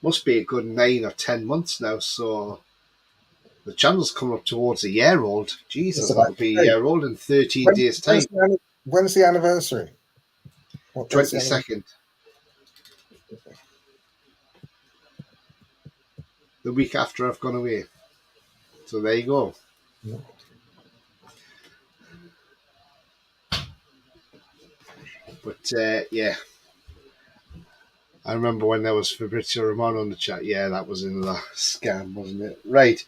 S1: must be a good 9 or 10 months now. So the channel's coming up towards a year old. Jesus, it'll be a year old in 13 days' time.
S2: When's the anniversary?
S1: 22nd. The week after I've gone away. So there you go.
S2: Yeah.
S1: But yeah, I remember when there was Fabrizio Romano on the chat. Yeah, that was another scam, wasn't it? Right.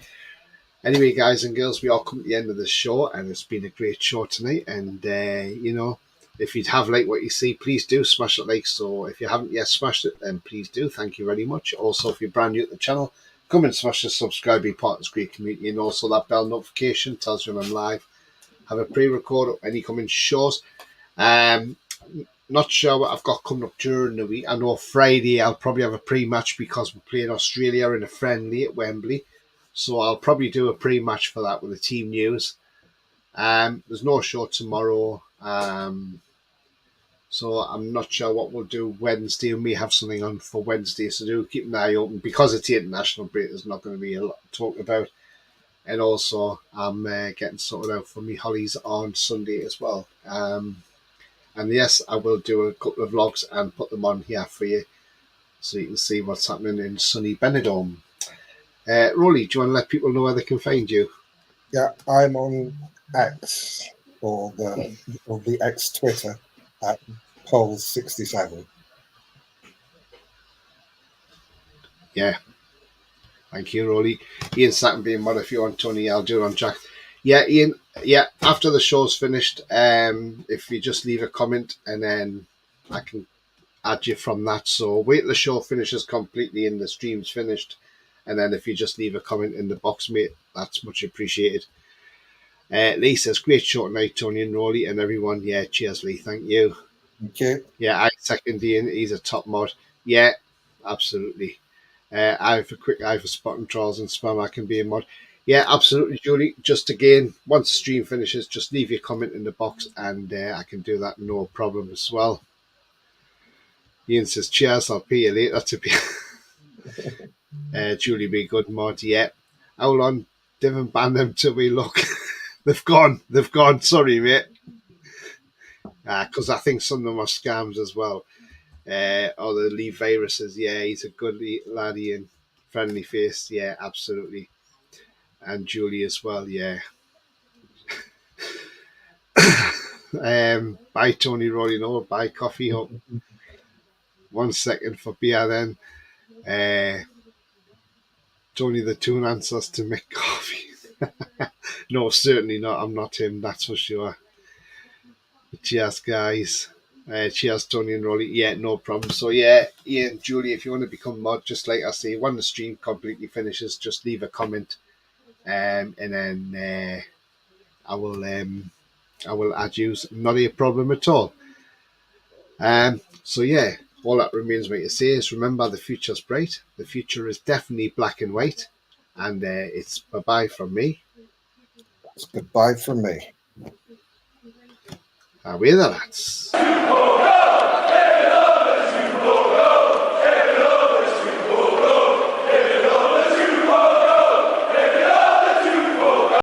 S1: Anyway, guys and girls, we all come to the end of the show, and it's been a great show tonight. And if you'd have liked what you see, please do smash that like. So if you haven't yet smashed it, then please do. Thank you very much. Also, if you're brand new to the channel, come and smash the subscribe, be part of this great community, and also that bell notification tells you when I'm live. Have a pre-record of any coming shows. Not sure what I've got coming up during the week. I know Friday I'll probably have a pre-match because we're playing Australia in a friendly at Wembley. So I'll probably do a pre-match for that with the team news. There's no show tomorrow. So I'm not sure what we'll do Wednesday. We may have something on for Wednesday. So do keep an eye open. Because it's the international break, there's not going to be a lot to talk about. And also I'm getting sorted out for me Hollies on Sunday as well. And yes, I will do a couple of vlogs and put them on here for you so you can see what's happening in sunny Benidorm. Roly, do you want to let people know where they can find you?
S2: Yeah, I'm on X or the X Twitter at Pols67.
S1: Yeah. Thank you, Roly. Ian Satin being mod if you want, Tony. I'll do it on Jack. Yeah, Ian. Yeah, after the show's finished, if you just leave a comment and then I can add you from that. So wait till the show finishes completely and the stream's finished, And then if you just leave a comment in the box, mate, that's much appreciated. Lee says, great show tonight, Tony and Roly and everyone. Yeah, cheers, Lee. Thank you.
S2: Thank you.
S1: Yeah, I second Ian. He's a top mod. Yeah, absolutely. I have a quick eye for spotting trolls and spam. I can be a mod. Yeah, absolutely, Julie. Just again, once the stream finishes, just leave your comment in the box and I can do that no problem as well. Ian says, cheers, I'll pay you later to be. Julie, be good mod. Yeah. How long? Didn't ban them till we look. They've gone. Sorry, mate. Because I think some of them are scams as well. Or the Lee viruses. Yeah, he's a good laddie and friendly face. Yeah, absolutely. And Julie as well. Yeah. Bye, Tony Roly. No, bye, coffee. Up. 1 second for beer then. Tony the Toon answers to make coffee. No, certainly not. I'm not him, that's for sure. Cheers, guys. Cheers, Tony and Rolly. Yeah, no problem. So, yeah, Ian, Julie, if you want to become mod, just like I say, when the stream completely finishes, just leave a comment, and then I will add you. Not a problem at all. So, yeah, all that remains me to say is remember the future's bright. The future is definitely black and white, and it's bye-bye from me.
S2: It's goodbye from me.
S1: Away the lads.